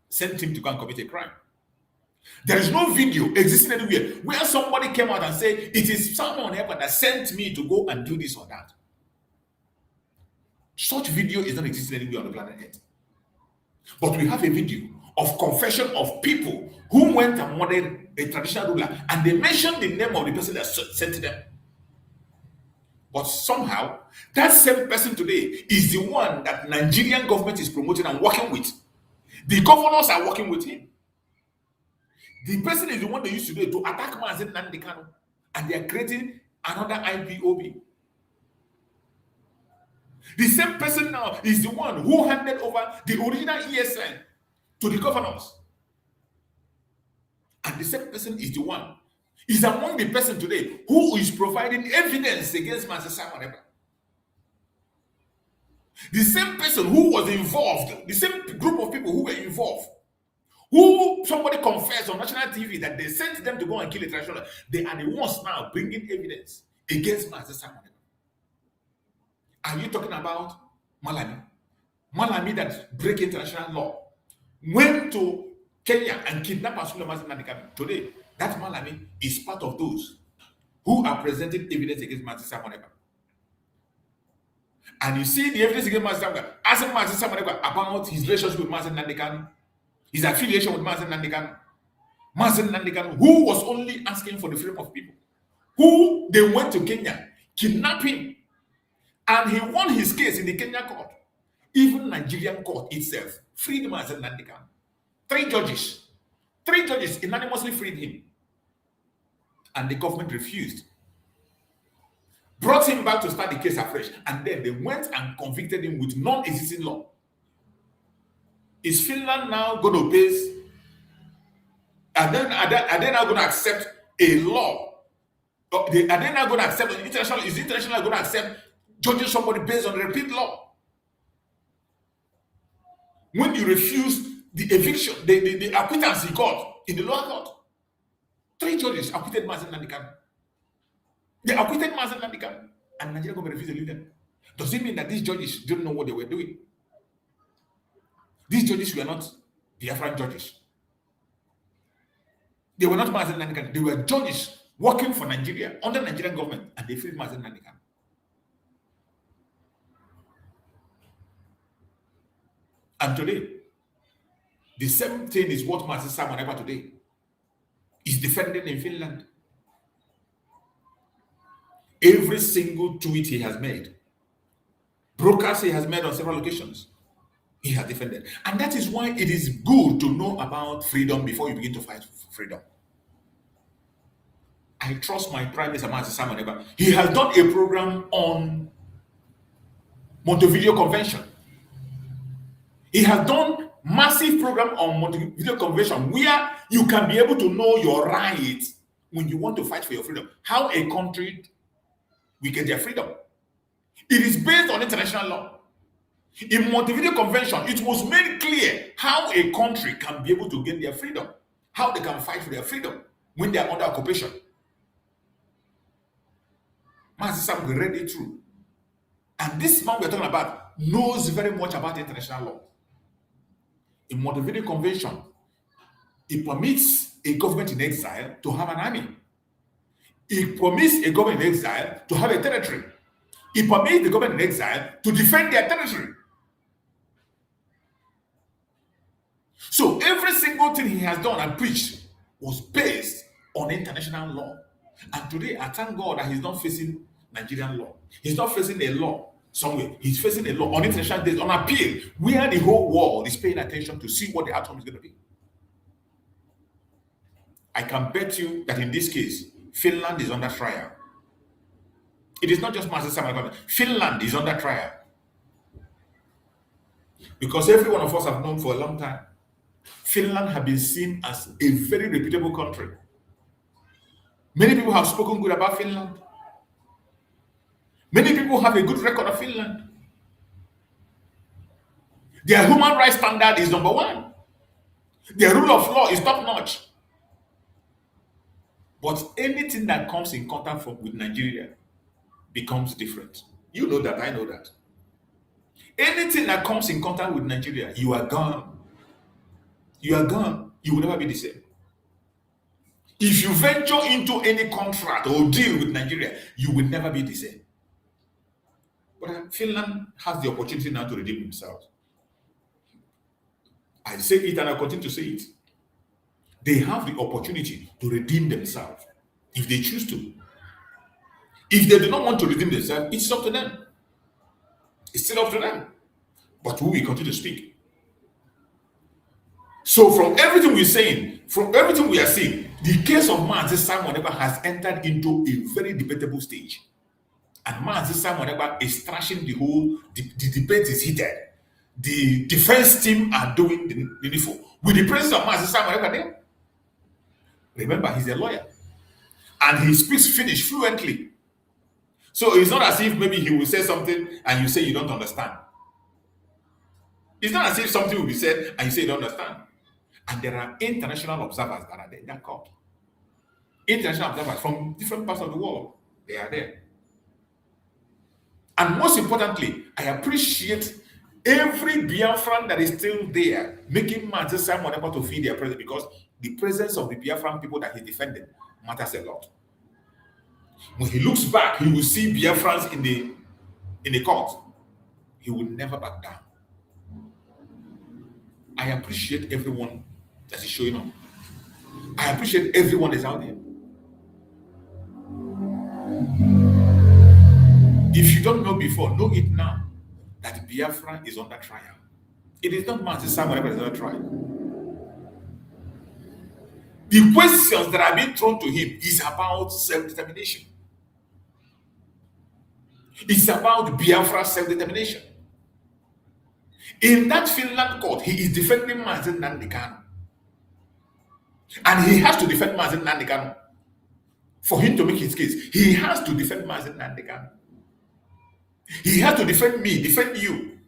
sent him to go and commit a crime. There is no video existing anywhere where somebody came out and said, it is Simon Ekpa that sent me to go and do this or that. Such video is not existing anywhere on the planet Earth. But we have a video of confession of people who went and murdered a traditional ruler, and they mentioned the name of the person that sent them. But somehow, that same person today is the one that Nigerian government is promoting and working with. The governors are working with him. The person is the one they used to do to attack NNAMDI KANU, and they are creating another IPOB. The same person now is the one who handed over the original ESN to the governors. And the same person is the one, is among the person today who is providing evidence against Mazi Simon Ekpa. The same person who was involved, the same group of people who were involved, who somebody confessed on national TV that they sent them to go and kill a traditional, they are the ones now bringing evidence against Mazi Simon Ekpa. Are you talking about Malami? Malami that break international law, went to Kenya and kidnapped Mazi Simon. Today, that Malami is part of those who are presenting evidence against Mazi Simon Ekpa. And you see the evidence against Mazi Simon Ekpa, asking Mazi Simon Ekpa about his relationship with Mazi Simon, his affiliation with Mazi Simon. Mazi Simon, who was only asking for the freedom of people, who they went to Kenya, kidnapped him, and he won his case in the Kenya court. Even Nigerian court itself freed Mazi Simon. Three judges unanimously freed him. And the government refused. Brought him back to start the case afresh. And then they went and convicted him with non-existing law. Is Finland now going to base, are they now going to accept a law? Are they now going to accept international? Is international going to accept judging somebody based on repeat law? When you refuse the eviction, the acquittance he got in the lower court, 3 judges acquitted MAZI NNAMDI KANU. They acquitted MAZI NNAMDI KANU, and Nigeria government refused to leave them. Does it mean that these judges didn't know what they were doing? These judges were not Biafran judges. They were not MAZI NNAMDI KANU. They were judges working for Nigeria under Nigerian government, and they freed MAZI NNAMDI KANU. And today, the same thing is what MAZI Simon Ekpa today is defending in Finland. Every single tweet he has made, broadcasts he has made on several occasions, he has defended. And that is why it is good to know about freedom before you begin to fight for freedom. I trust my Prime Minister MAZI Simon Ekpa. He has done a program on Montevideo Convention. He has done massive program on Montevideo Convention where you can be able to know your rights when you want to fight for your freedom. How a country will get their freedom. It is based on international law. In Montevideo Convention, it was made clear how a country can be able to gain their freedom, how they can fight for their freedom when they are under occupation. MAZI Sam, we read it through. And this man we're talking about knows very much about international law. In Montevideo Convention, it permits a government in exile to have an army. It permits a government in exile to have a territory. It permits the government in exile to defend their territory. So every single thing he has done and preached was based on international law. And today, I thank God that he's not facing Nigerian law. He's not facing a law somewhere. He's facing a law on international days, on appeal, where the whole world is paying attention to see what the outcome is going to be. I can bet you that in this case, Finland is under trial. It is not just MAZI Simon. Finland is under trial. Because every one of us have known for a long time, Finland has been seen as a very reputable country. Many people have spoken good about Finland. Many people have a good record of Finland. Their human rights standard is number 1. Their rule of law is top notch. But anything that comes in contact with Nigeria becomes different. You know that, I know that. Anything that comes in contact with Nigeria, you are gone. You are gone. You will never be the same. If you venture into any contract or deal with Nigeria, you will never be the same. But Finland has the opportunity now to redeem themselves. I say it and I continue to say it. They have the opportunity to redeem themselves if they choose to. If they do not want to redeem themselves, it's up to them. It's still up to them. But we will continue to speak. So from everything we're saying, from everything we are seeing, the case of MAZI Simon Ekpa has entered into a very debatable stage. And MAZI Simon Ekpa is trashing the whole, the debate is heated. The defense team are doing the needful. With the presence of MAZI Simon Ekpa there, remember, he's a lawyer. And he speaks Finnish fluently. So it's not as if maybe he will say something and you say you don't understand. It's not as if something will be said and you say you don't understand. And there are international observers that are there in that court. International observers from different parts of the world, they are there. And most importantly, I appreciate every Biafran that is still there, making MAZI Simon Ekpa to feel their presence, because the presence of the Biafran people that he defended matters a lot. When he looks back, he will see Biafrans in the court. He will never back down. I appreciate everyone that is showing up. I appreciate everyone that's out there. If you don't know before, know it now that Biafra is under trial. It is not MAZI Simon Ekpa is under trial. The questions that are being thrown to him is about self-determination. It's about Biafra self-determination. In that Finland court, he is defending MAZI NNAMDI KANU. And he has to defend MAZI NNAMDI KANU. For him to make his case, he has to defend MAZI NNAMDI KANU. He has to defend me, defend you.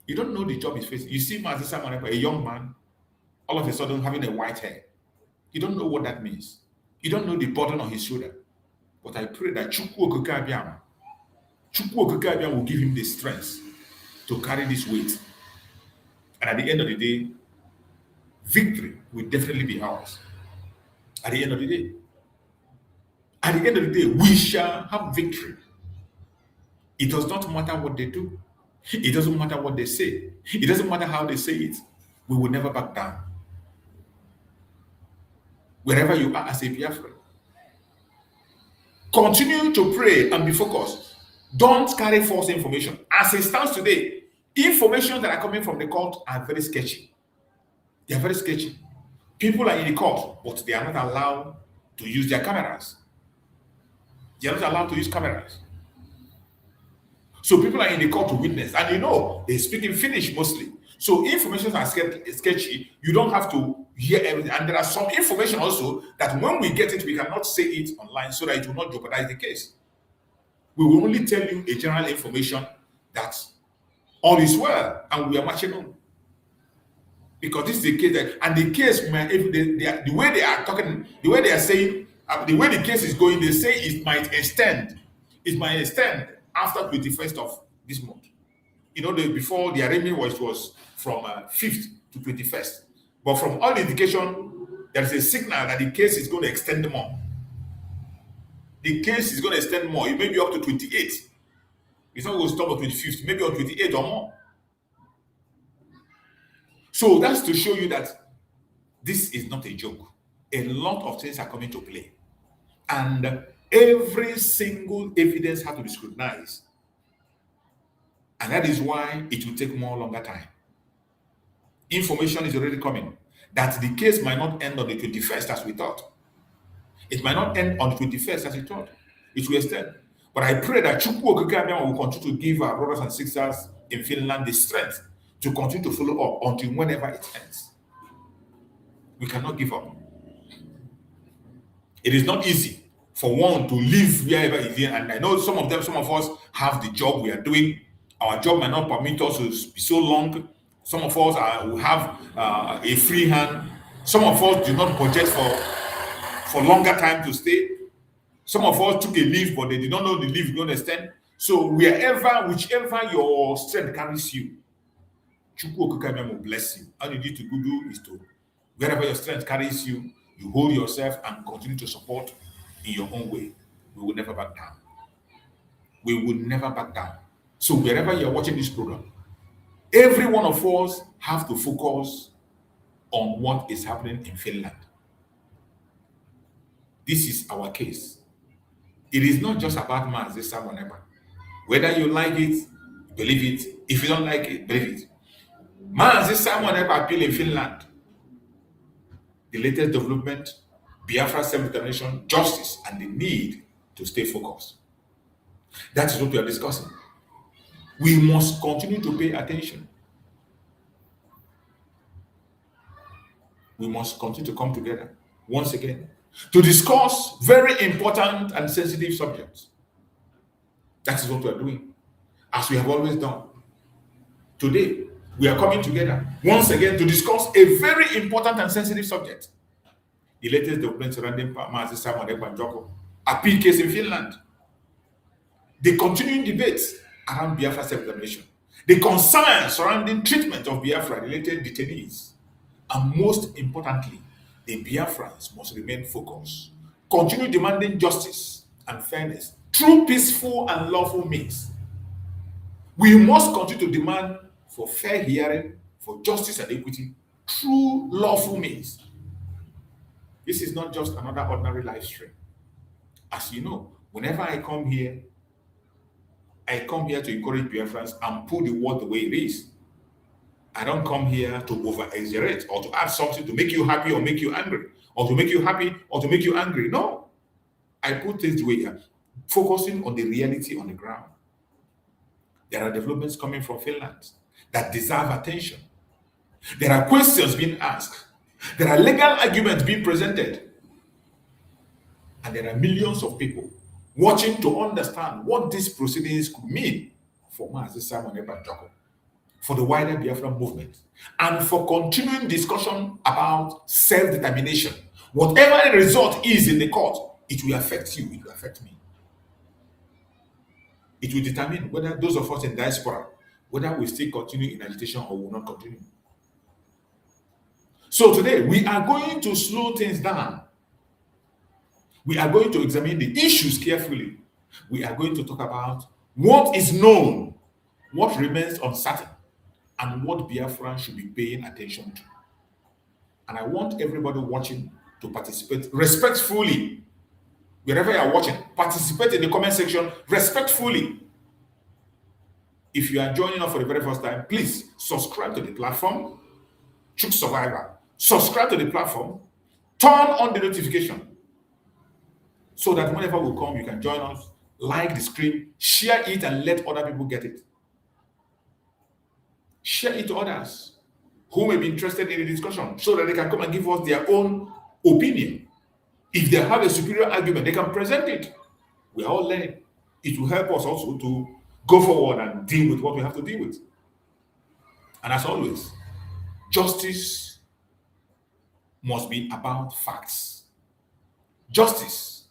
You don't know the job he's facing. You see MAZI Simon, a young man, all of a sudden having a white hair. You don't know what that means. You don't know the burden on his shoulder. But I pray that Chukwu Okike Abiam will give him the strength to carry this weight. And at the end of the day, victory will definitely be ours. At the end of the day. At the end of the day, we shall have victory. It does not matter what they do. It doesn't matter what they say. It doesn't matter how they say it. We will never back down. Wherever you are as a Biafran, continue to pray and be focused. Don't carry false information. As it stands today, information that are coming from the court are very sketchy. They are very sketchy. People are in the court, but they are not allowed to use their cameras. They are not allowed to use cameras. So people are in the court to witness, and you know, they speak in Finnish mostly. So information are sketchy. You don't have to hear everything. And there are some information also that when we get it, we cannot say it online so that it will not jeopardize the case. We will only tell you a general information that all is well and we are marching on. Because this is the case that, and the case, the way they are talking, the way they are saying, the way the case is going, they say it might extend. It might extend after 21st of this month. You know, before the arraignment was from 5th to 21st. But from all indication, there is a signal that the case is going to extend more. The case is going to extend more. It may be up to 28th. It's not going to stop on 25th, maybe on 28th or more. So that's to show you that this is not a joke. A lot of things are coming to play. And every single evidence has to be scrutinized. And that is why it will take longer time. Information is already coming that the case might not end on the 21st as we thought. It might not end on the 21st as we thought. It will extend. But I pray that Chukwu Okike Abiam will continue to give our brothers and sisters in Finland the strength to continue to follow up until whenever it ends. We cannot give up. It is not easy for one to live wherever it is. And I know some of us have the job we are doing. Our job might not permit us to be so long. Some of us will have a free hand. Some of us do not budget for longer time to stay. Some of us took a leave, but they did not know the leave is going to extend. So whichever your strength carries you, Chukwu Okike Abiam will bless you. All you need to do is to, wherever your strength carries you, you hold yourself and continue to support in your own way. We will never back down. We will never back down. So wherever you're watching this program, every one of us have to focus on what is happening in Finland. This is our case. It is not just about MAZI Simon Ekpa. Whether you like it, believe it. If you don't like it, believe it. MAZI Simon Ekpa appeal in Finland. The latest development, Biafra self-determination, justice, and the need to stay focused. That is what we are discussing. We must continue to pay attention. We must continue to come together once again to discuss very important and sensitive subjects. That is what we are doing, as we have always done. Today, we are coming together once again to discuss a very important and sensitive subject. The latest development surrounding MAZI Simon Ekpa appeal case in Finland. The continuing debates around Biafra self-determination. The concerns surrounding treatment of Biafra-related detainees. And most importantly, the Biafrans must remain focused. Continue demanding justice and fairness through peaceful and lawful means. We must continue to demand for fair hearing, for justice and equity through lawful means. This is not just another ordinary live stream. As you know, whenever I come here to encourage Biafrans and put the word the way it is. I don't come here to over-exaggerate or to add something to make you happy or make you angry, or to make you happy or to make you angry. No. I put things the way they are, focusing on the reality on the ground. There are developments coming from Finland that deserve attention. There are questions being asked. There are legal arguments being presented. And there are millions of people watching to understand what these proceedings could mean for MAZI Simon Ekpa Joko, for the wider Biafra movement, and for continuing discussion about self-determination. Whatever the result is in the court, it will affect you, it will affect me. It will determine whether those of us in diaspora, whether we still continue in agitation or will not continue. So today, we are going to slow things down. We are going to examine the issues carefully. We are going to talk about what is known, what remains uncertain, and what Biafra should be paying attention to. And I want everybody watching to participate respectfully. Wherever you are watching, participate in the comment section respectfully. If you are joining us for the very first time, please subscribe to the platform, Chook Survivor. Subscribe to the platform, turn on the notification, so that whenever we come, you can join us, like the screen, share it, and let other people get it. Share it to others who may be interested in the discussion, so that they can come and give us their own opinion. If they have a superior argument, they can present it. We are all learning. It will help us also to go forward and deal with what we have to deal with. And as always, justice must be about facts. Justice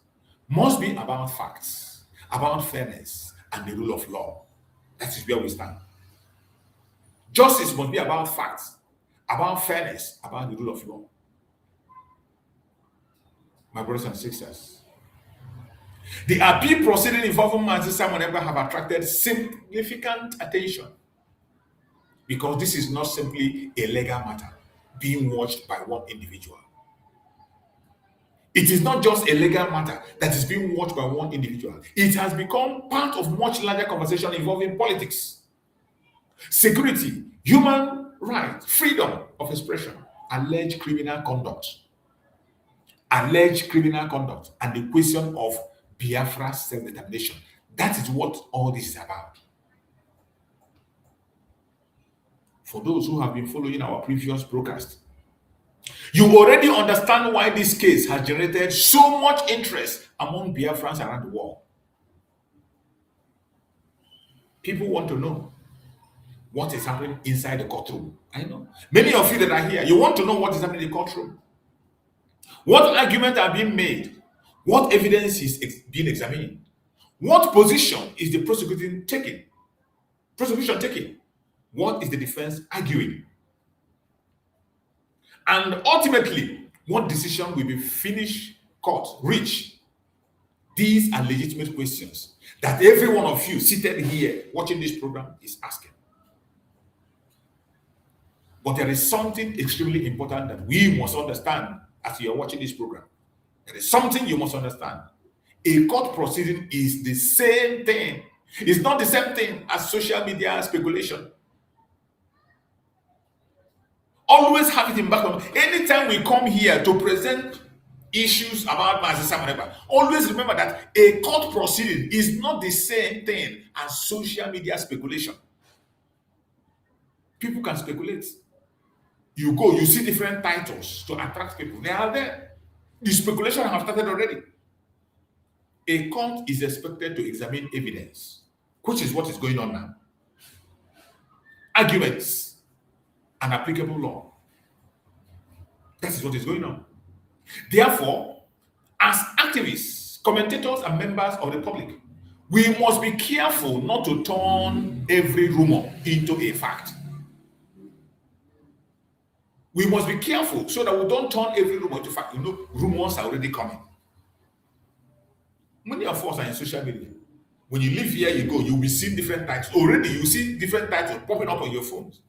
must be about facts, about fairness and the rule of law. That is where we stand. Justice must be about facts, about fairness, about the rule of law. My brothers and sisters, the appeal proceeding involving MAZI Simon Ekpa have attracted significant attention, because this is not simply a legal matter being watched by one individual. It is not just a legal matter that is being watched by one individual. It has become part of much larger conversation involving politics, security, human rights, freedom of expression, alleged criminal conduct, and the question of Biafra self-determination. That is what all this is about. For those who have been following our previous broadcast, you already understand why this case has generated so much interest among Biafrans around the world. People want to know what is happening inside the courtroom. I know. Many of you that are here, you want to know what is happening in the courtroom. What arguments are being made? What evidence is being examined? What position is the prosecution taking? What is the defense arguing? And ultimately, what decision will be finished court reach? These are legitimate questions that every one of you seated here watching this program is asking. But there is something extremely important that we must understand as you are watching this program. There is something you must understand. A court proceeding is the same thing. It's not the same thing as social media speculation. Always have it in back of mind. Anytime we come here to present issues about MAZI Simon Ekpa, always remember that a court proceeding is not the same thing as social media speculation. People can speculate. You go, you see different titles to attract people. They are there. The speculation has started already. A court is expected to examine evidence, which is what is going on now. Arguments and applicable law. That is what is going on. Therefore, as activists, commentators, and members of the public, we must be careful not to turn every rumor into a fact. We must be careful so that we don't turn every rumor into fact. You know, rumors are already coming. Many of us are in social media. When you live here, you go, you'll be seeing different titles. Already, you see different titles popping up on your phones.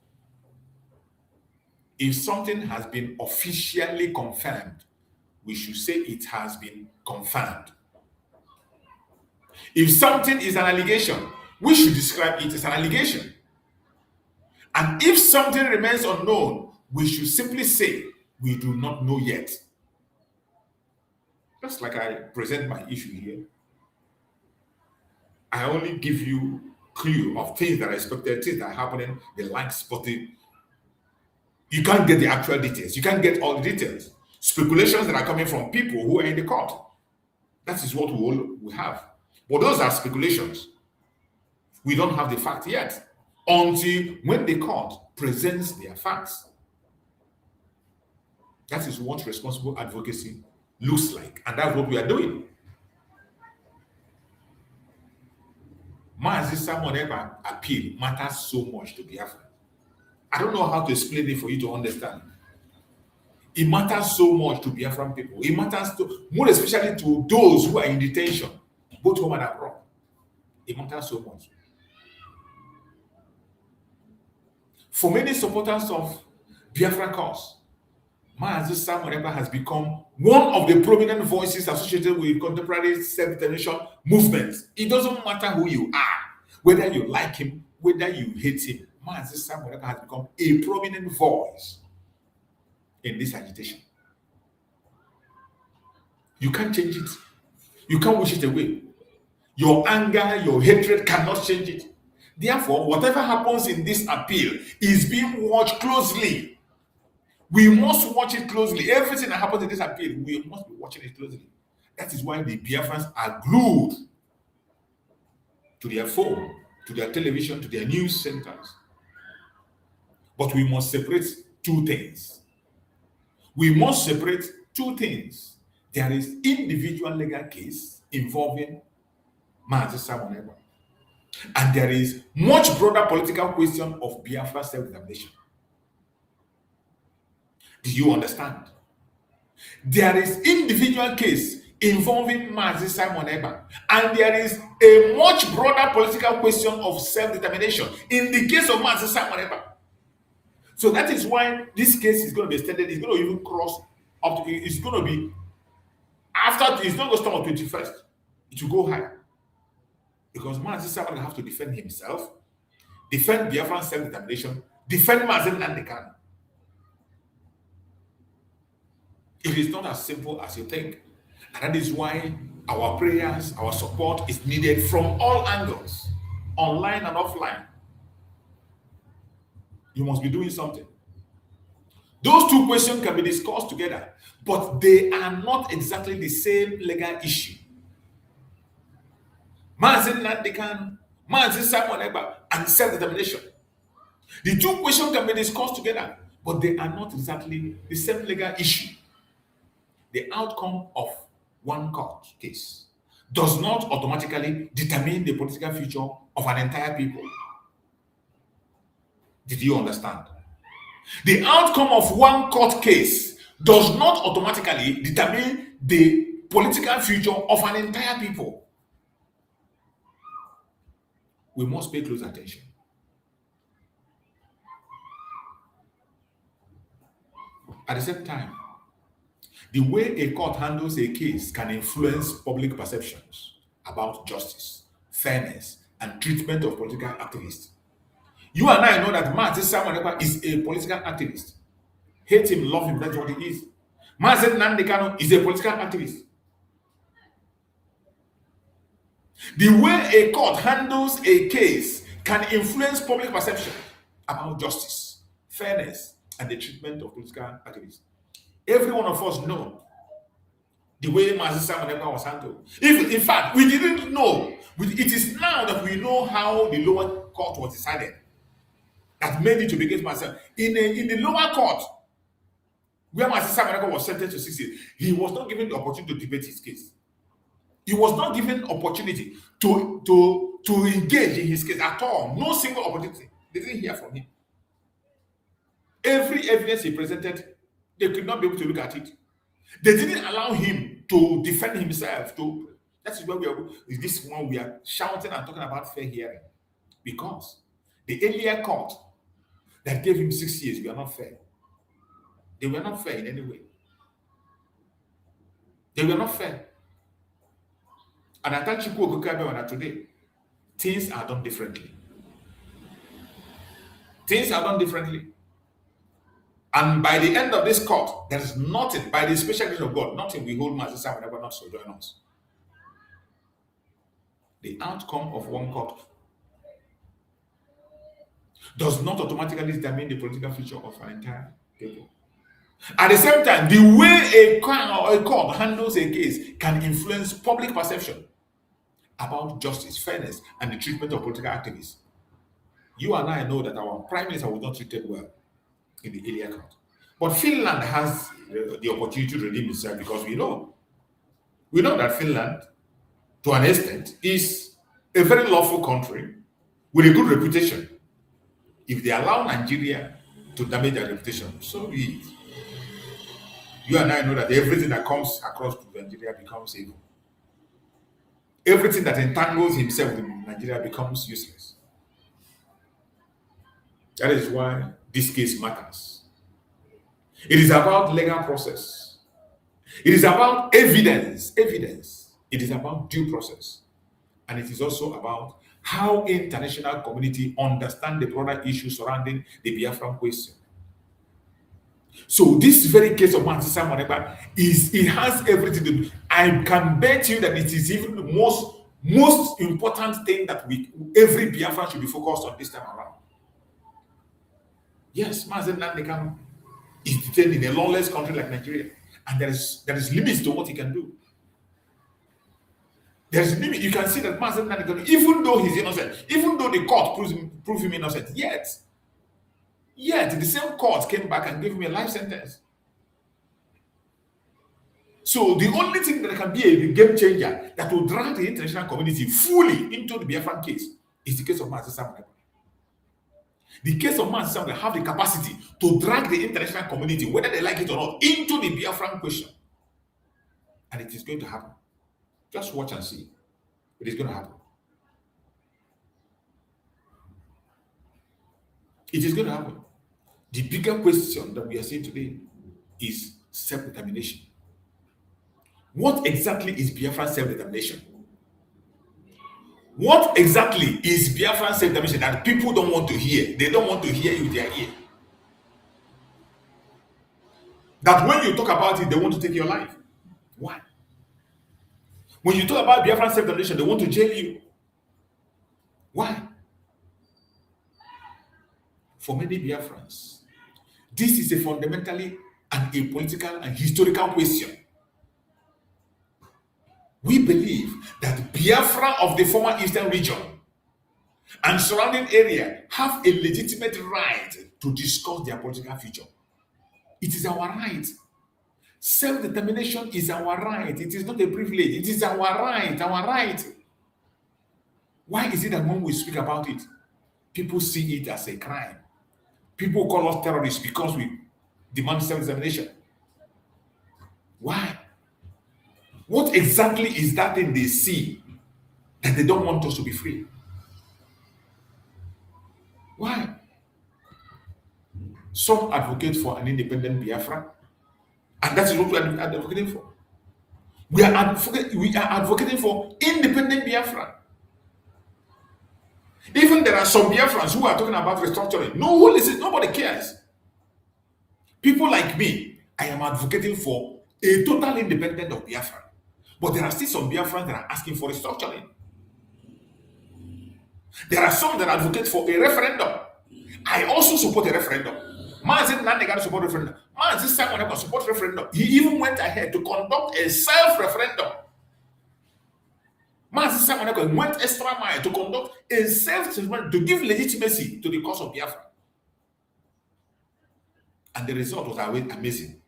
If something has been officially confirmed, we should say it has been confirmed. If something is an allegation, we should describe it as an allegation. And if something remains unknown, we should simply say, we do not know yet. Just like I present my issue here, I only give you clue of things that are expected, things that are happening, the likes, but you can't get the actual details. You can't get all the details. Speculations that are coming from people who are in the court. That is what we have. But those are speculations. We don't have the fact yet until when the court presents their facts. That is what responsible advocacy looks like, and that's what we are doing. MAZI Simon Ekpa appeal matters so much to Biafra. I don't know how to explain it for you to understand. It matters so much to Biafran people. It matters to, more especially to those who are in detention, both home and abroad. It matters so much. For many supporters of Biafra cause, MAZI Simon Ekpa has become one of the prominent voices associated with contemporary self-determination movements. It doesn't matter who you are, whether you like him, whether you hate him. MAZI Simon Ekpa has become a prominent voice in this agitation. You can't change it. You can't wish it away. Your anger, your hatred cannot change it. Therefore, whatever happens in this appeal is being watched closely. We must watch it closely. Everything that happens in this appeal, we must be watching it closely. That is why the Biafrans are glued to their phone, to their television, to their news centers. But we must separate two things. We must separate two things. There is individual legal case involving MAZI Simon Ekpa, and there is much broader political question of Biafra self-determination. Do you understand? There is individual case involving MAZI Simon Ekpa, and there is a much broader political question of self-determination in the case of MAZI Simon Ekpa. So that is why this case is going to be extended. It's going to even cross up to, it's going to be after, it's not going to start on 21st. It will go higher. Because MAZI Simon will have to defend himself, defend Biafran self-determination, defend MAZI and the KANU. It is not as simple as you think. And that is why our prayers, our support is needed from all angles, online and offline. You must be doing something. Those two questions can be discussed together, but they are not exactly the same legal issue. MAZI and the KANU, MAZI Simon Ekpa, and self-determination. The two questions can be discussed together, but they are not exactly the same legal issue. The outcome of one court case does not automatically determine the political future of an entire people. Did you understand? The outcome of one court case does not automatically determine the political future of an entire people. We must pay close attention. At the same time, the way a court handles a case can influence public perceptions about justice, fairness, and treatment of political activists. You and I know that MAZI Simon Ekpa is a political activist. Hate him, love him, that's what he is. MAZI Nnamdi Kanu is a political activist. The way a court handles a case can influence public perception about justice, fairness, and the treatment of political activists. Every one of us know the way MAZI Simon Ekpa was handled. If, in fact, we didn't know. It is now that we know how the lower court was decided that made it to be against MAZI. In the lower court, where MAZI Simon Ekpa was sentenced to 6 years, he was not given the opportunity to debate his case. He was not given opportunity to engage in his case at all. No single opportunity. They didn't hear from him. Every evidence he presented, they could not be able to look at it. They didn't allow him to defend himself. That is where we are. This one we are shouting and talking about fair hearing, because the earlier court that gave him 6 years were not fair. They were not fair in any way. They were not fair. And I tell you that today, things are done differently. Things are done differently. And by the end of this court, there is nothing, by the special grace of God, nothing we hold MAZI Simon Ekpa not to join us. The outcome of one court does not automatically determine the political future of an entire people. At the same time, the way a court handles a case can influence public perception about justice, fairness, and the treatment of political activists. You and I know that our prime minister was not treated well in the earlier court. But Finland has the opportunity to redeem itself, because we know that Finland, to an extent, is a very lawful country with a good reputation. If they allow Nigeria to damage their reputation, so be it. You and I know that everything that comes across to Nigeria becomes evil. Everything that entangles himself with Nigeria becomes useless. That is why this case matters. It is about legal process. It is about evidence. It is about due process. And it is also about how international community understand the broader issues surrounding the Biafran question. So this very case of MAZI Simon Ekpa it has everything to do. I can bet you that it is even the most important thing that every Biafran should be focused on this time around. Yes, MAZI NNAMDI is detained in a lawless country like Nigeria, and there is limits to what he can do. There's a limit. You can see that MAZI NNAMDI, even though he's innocent, even though the court proves him innocent, yet the same court came back and gave him a life sentence. So the only thing that can be a game changer that will drag the international community fully into the Biafran case is the case of MAZI Simon Ekpa. The case of MAZI Simon Ekpa have the capacity to drag the international community, whether they like it or not, into the Biafran question. And it is going to happen. Just watch and see. It is going to happen. It is going to happen. The bigger question that we are seeing today is self-determination. What exactly is Biafran self-determination? What exactly is Biafran self-determination that people don't want to hear? They don't want to hear you with their ear. That when you talk about it, they want to take your life. Why? When you talk about Biafran self-determination, they want to jail you. Why? For many Biafrans, this is a fundamentally and a political and historical question. We believe that Biafra of the former Eastern region and surrounding area have a legitimate right to discuss their political future. It is our right. Self-determination is our right. It is not a privilege. It is our right. Why is it that when we speak about it, people see it as a crime? People call us terrorists because we demand self-determination. Why? What exactly is that thing they see that they don't want us to be free? Why? Some advocate for an independent Biafra, and that is what we are advocating for. We are advocating for independent Biafra. Even there are some Biafrans who are talking about restructuring. Nobody cares. People like me, I am advocating for a total independence of Biafra. But there are still some Biafrans that are asking for restructuring. There are some that advocate for a referendum. I also support a referendum. MAZI NNAMDI support referendum. MAZI Simon Ekpa support referendum. He even went ahead to conduct a self-referendum. MAZI Simon Ekpa went extra mile to conduct a self-referendum to give legitimacy to the cause of Biafra. And the result was amazing.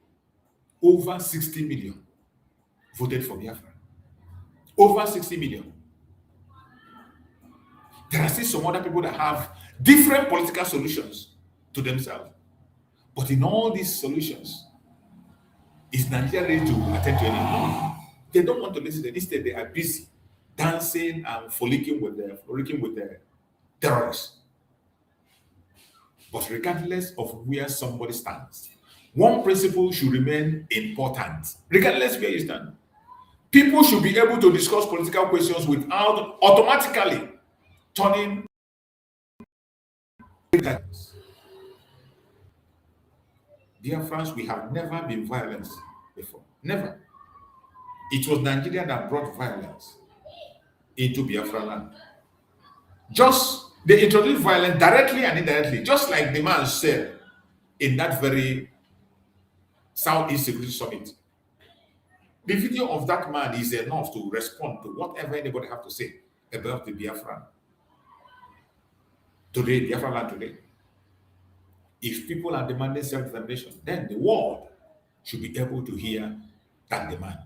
Over 60 million voted for Biafra. Over 60 million. There are still some other people that have different political solutions to themselves. But in all these solutions, is Nigeria ready to attend to any? No. They don't want to listen. Instead, they are busy dancing and frolicking with the terrorists. But regardless of where somebody stands, one principle should remain important. Regardless where you stand, people should be able to discuss political questions without automatically turning. Dear friends, we have never been violent before. Never. It was Nigeria that brought violence into Biafra land. Just They introduce violence directly and indirectly, just like the man said in that very Southeast Security Summit. The video of that man is enough to respond to whatever anybody have to say about the Biafran today, Biafra land today. If people are demanding self-determination, then the world should be able to hear that demand.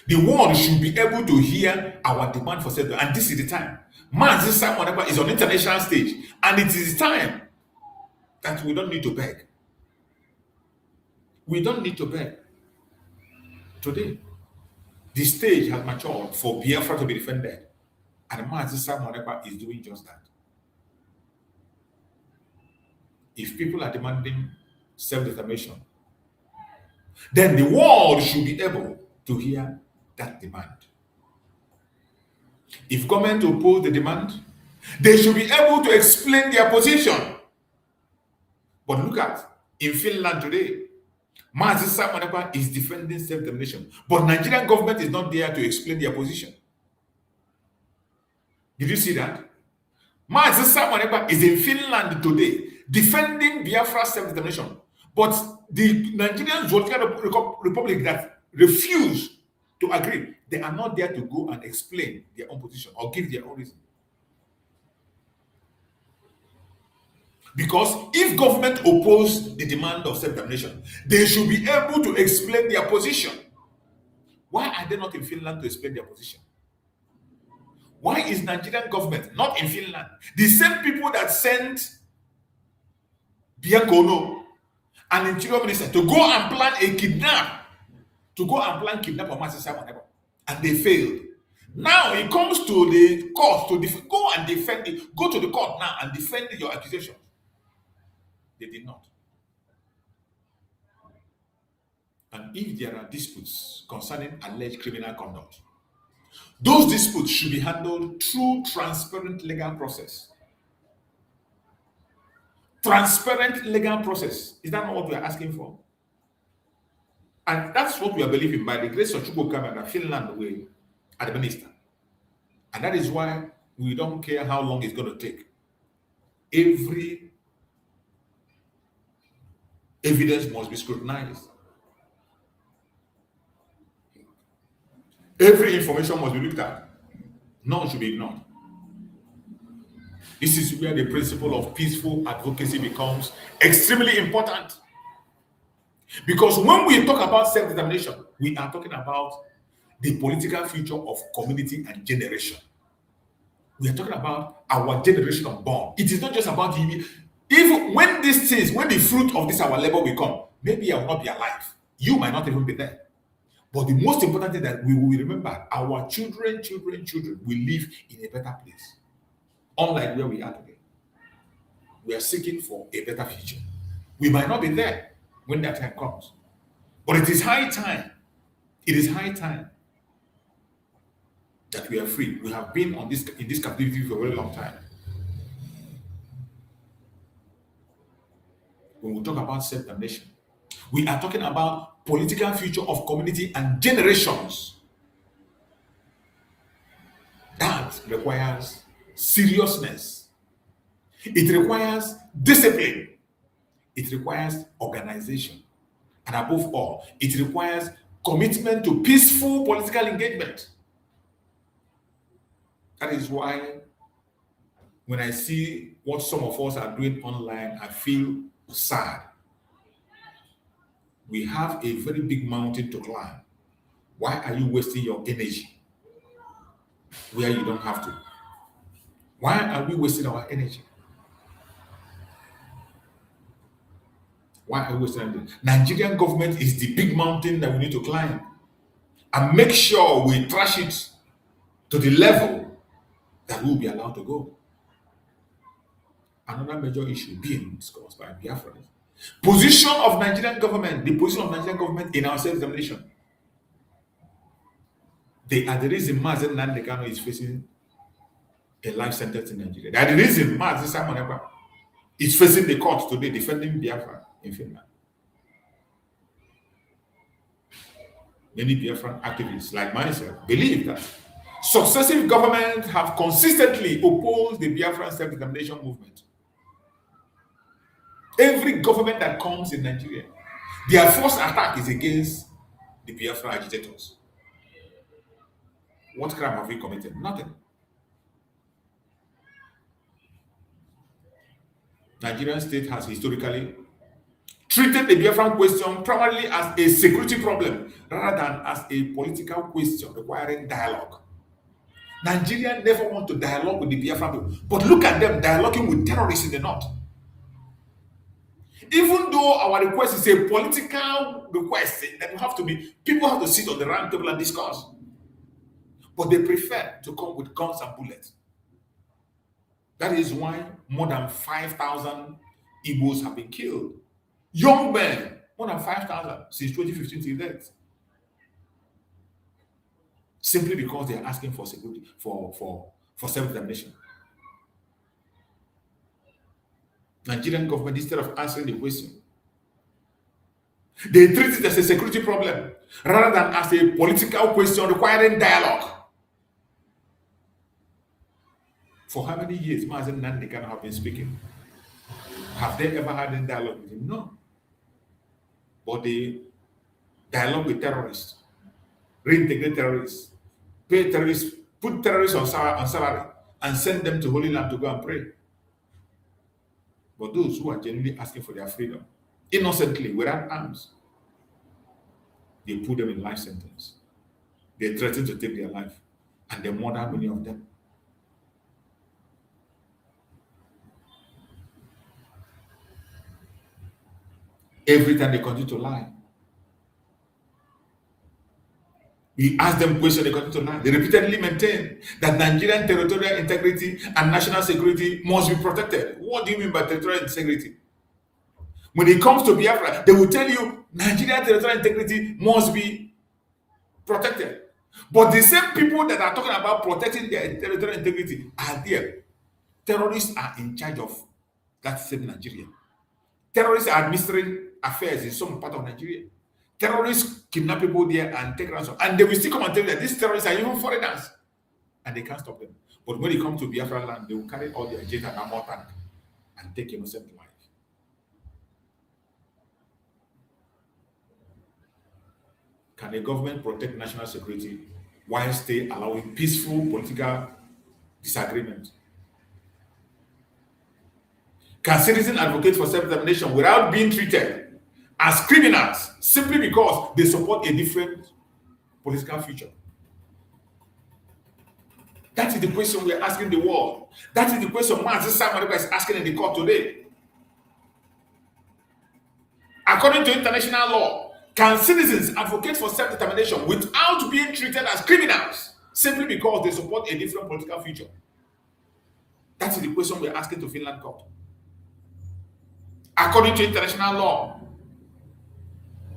The world should be able to hear our demand for self-determination, and this is the time. MAZI Simon Ekpa is on international stage, and it is time that we don't need to beg. We don't need to beg. Today, the stage has matured for Biafra to be defended, and MAZI Simon Ekpa is doing just that. If people are demanding self-determination, then the world should be able to hear that demand. If government oppose the demand, they should be able to explain their position. But look at, in Finland today, MAZI Simon Ekpa is defending self-determination, but Nigerian government is not there to explain their position. Did you see that? MAZI Simon Ekpa is in Finland today defending Biafra self-determination, but the Nigerian Zoological Republic that refuse to agree, they are not there to go and explain their own position or give their own reason. Because if government oppose the demand of self-determination, they should be able to explain their position. Why are they not in Finland to explain their position? Why is Nigerian government not in Finland? The same people that sent KANU, an interior minister, to go and plan a kidnap, of MAZI Simon Ekpa, and they failed. Now it comes to the court to go and defend it. Go to the court now and defend your accusation. They did not. And if there are disputes concerning alleged criminal conduct, those disputes should be handled through transparent legal process. Transparent legal process. Is that not what we are asking for? And that's what we are believing by the grace of Chukwuka and Finland will administer. And that is why we don't care how long it's going to take. Every evidence must be scrutinized. Every information must be looked at. None should be ignored. This is where the principle of peaceful advocacy becomes extremely important. Because when we talk about self-determination, we are talking about the political future of community and generation. We are talking about our generation unborn. It is not just about even when these things, when the fruit of this our labor will come, maybe I will not be alive. You might not even be there. But the most important thing that we will remember, our children will live in a better place. Unlike where we are today. We are seeking for a better future. We might not be there when that time comes. But it is high time. It is high time that we are free. We have been in this captivity for a very long time. When we talk about self-determination, we are talking about political future of community and generations. That requires seriousness. It requires discipline. It requires organization. And above all, it requires commitment to peaceful political engagement. That is why when I see what some of us are doing online, I feel sad. We have a very big mountain to climb. Why are you wasting your energy where you don't have to? Why are we wasting our energy? Why are we wasting energy? Nigerian government is the big mountain that we need to climb and make sure we trash it to the level that we'll be allowed to go. Another major issue being discussed by BIAFRANS. Position of Nigerian government, the position of Nigerian government in our self-determination. They are the reason MAZI NNAMDI is facing a life sentence in Nigeria. They are the reason MAZI Simon Ekpa is facing the court today defending Biafra in Finland. Many Biafran activists like myself believe that Successive governments have consistently opposed the Biafran self-determination movement. Every government that comes in Nigeria, their first attack is against the Biafra agitators. What crime have we committed? Nothing. Nigerian state has historically treated the Biafran question primarily as a security problem rather than as a political question requiring dialogue. Nigeria never want to dialogue with the Biafran people, but look at them dialoguing with terrorists in the north. Even though our request is a political request that people have to sit on the round table and discuss, but they prefer to come with guns and bullets. That is why more than 5,000 Igbos have been killed. Young men, more than 5,000 since 2015 till date. Simply because they are asking for security, for self-determination. Nigerian government, instead of answering the question, they treat it as a security problem rather than as a political question requiring dialogue. For how many years MAZI NNAMDI have been speaking? Have they ever had a dialogue with him? No. But they dialogue with terrorists, reintegrate terrorists, pay terrorists, put terrorists on salary, and send them to Holy Land to go and pray. But those who are genuinely asking for their freedom, innocently, without arms, they put them in life sentence. They threaten to take their life, and they murder many of them. Every time they continue to lie, we ask them questions, they continue to lie. They repeatedly maintain that Nigerian territorial integrity and national security must be protected. What do you mean by territorial integrity? When it comes to Biafra, they will tell you Nigerian territorial integrity must be protected. But the same people that are talking about protecting their territorial integrity are there. Terrorists are in charge of that same Nigeria. Terrorists are administering affairs in some part of Nigeria. Terrorists kidnap people there and take ransom. And they will still come and tell you that these terrorists are even foreigners. And they can't stop them. But when they come to Biafra land, they will carry all their jet and armor tank and take innocent life. Can a government protect national security while still allowing peaceful political disagreement? Can citizens advocate for self-determination without being treated as criminals simply because they support a different political future? That is the question we are asking the world. That is the question MAZI is asking in the court today. According to international law, can citizens advocate for self-determination without being treated as criminals simply because they support a different political future? That is the question we are asking to Finland court. According to international law,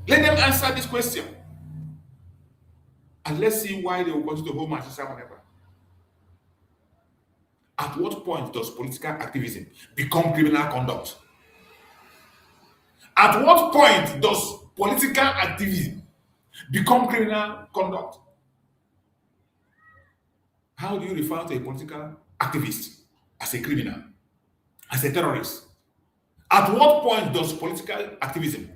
let them answer this question. And let's see why they will continue to hold MAZI whenever. At what point does political activism become criminal conduct? At what point does political activism become criminal conduct? How do you refer to a political activist as a criminal, as a terrorist? At what point does political activism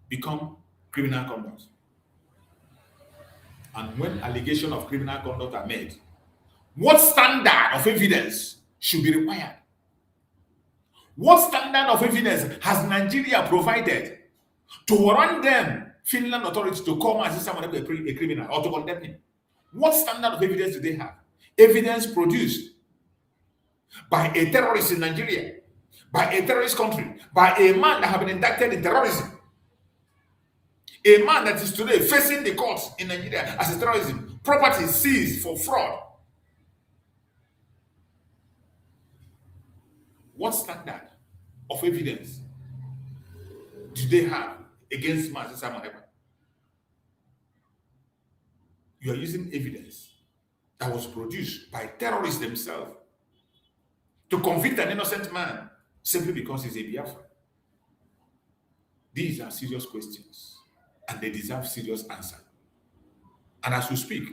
become criminal conduct? And when allegations of criminal conduct are made, what standard of evidence should be required? What standard of evidence has Nigeria provided to warrant them, Finland authorities, to call someone a criminal or to condemn him? What standard of evidence do they have? Evidence produced by a terrorist in Nigeria, by a terrorist country, by a man that has been indicted in terrorism, a man that is today facing the courts in Nigeria as a terrorism, property seized for fraud. What standard of evidence do they have against MAZI? You are using evidence that was produced by terrorists themselves to convict an innocent man simply because he's a Biafran. These are serious questions and they deserve serious answer. And as we speak,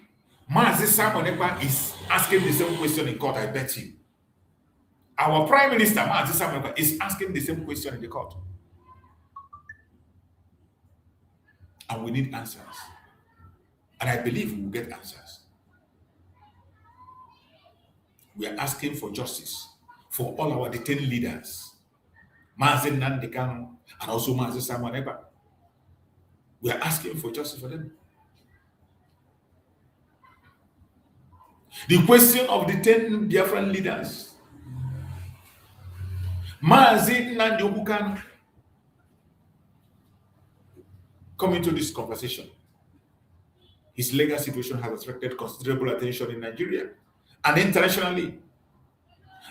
MAZI Simon Ekpa is asking the same question in court, I bet you. Our Prime Minister, MAZI Simon Ekpa, is asking the same question in the court. And we need answers. And I believe we will get answers. We are asking for justice for all our detained leaders, MAZI NNAMDI KANU, and also MAZI Simon Ekpa. We are asking for justice for them. The question of detained Biafran leaders, MAZI NNAMDI KANU, come into this conversation. His legal situation has attracted considerable attention in Nigeria and internationally.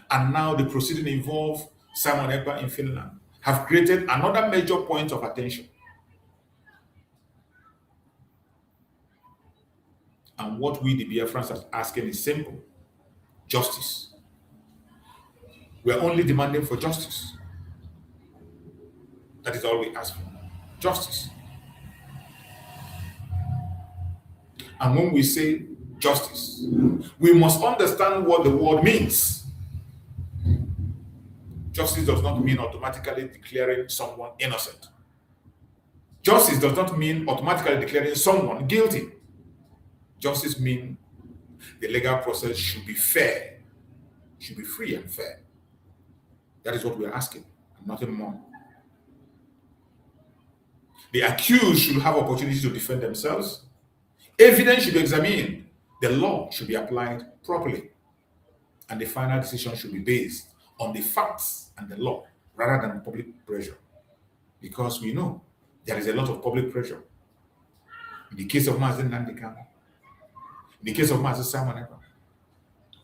And now the proceedings involve Simon Ekpa in Finland have created another major point of attention. And what we, the BIAFRANS, are asking is simple: justice. We are only demanding for justice. That is all we ask for. Justice. And when we say justice, we must understand what the word means. Justice does not mean automatically declaring someone innocent. Justice does not mean automatically declaring someone guilty. Justice means the legal process should be fair, should be free and fair. That is what we are asking, and nothing more. The accused should have opportunity to defend themselves. Evidence should be examined. The law should be applied properly. And the final decision should be based on the facts and the law rather than public pressure. Because we know there is a lot of public pressure. In the case of MAZI NNAMDI KANU, in the case of MAZI Simon Ekpa,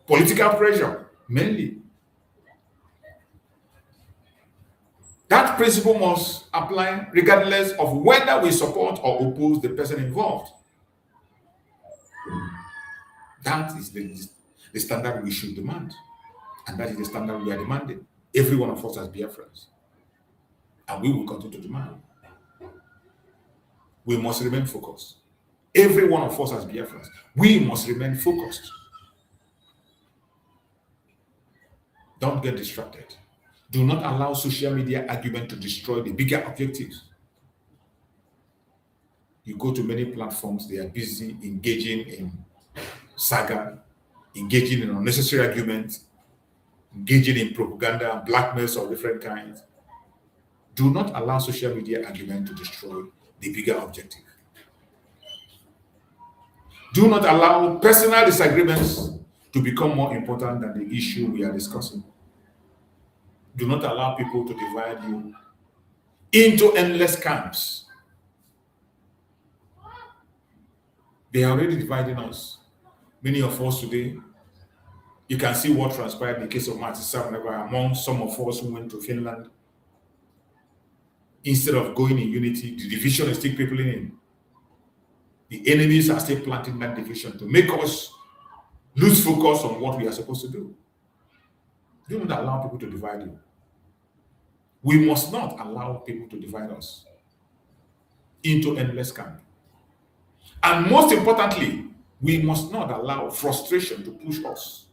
political pressure mainly. That principle must apply regardless of whether we support or oppose the person involved. That is the standard we should demand. And that is the standard we are demanding. Every one of us as Biafrans. And we will continue to demand. We must remain focused. Every one of us as Biafrans, we must remain focused. Don't get distracted. Do not allow social media argument to destroy the bigger objectives. You go to many platforms, they are busy engaging in saga, engaging in unnecessary arguments, engaging in propaganda and blackmails of different kinds. Do not allow social media argument to destroy the bigger objective. Do not allow personal disagreements to become more important than the issue we are discussing. Do not allow people to divide you into endless camps. They are already dividing us. Many of us today, you can see what transpired in the case of MAZI Simon Ekpa among some of us who went to Finland. Instead of going in unity, the division is still crippling in. The enemies are still planting that division to make us lose focus on what we are supposed to do. Do not allow people to divide you. We must not allow people to divide us into endless camp. And most importantly, we must not allow frustration to push us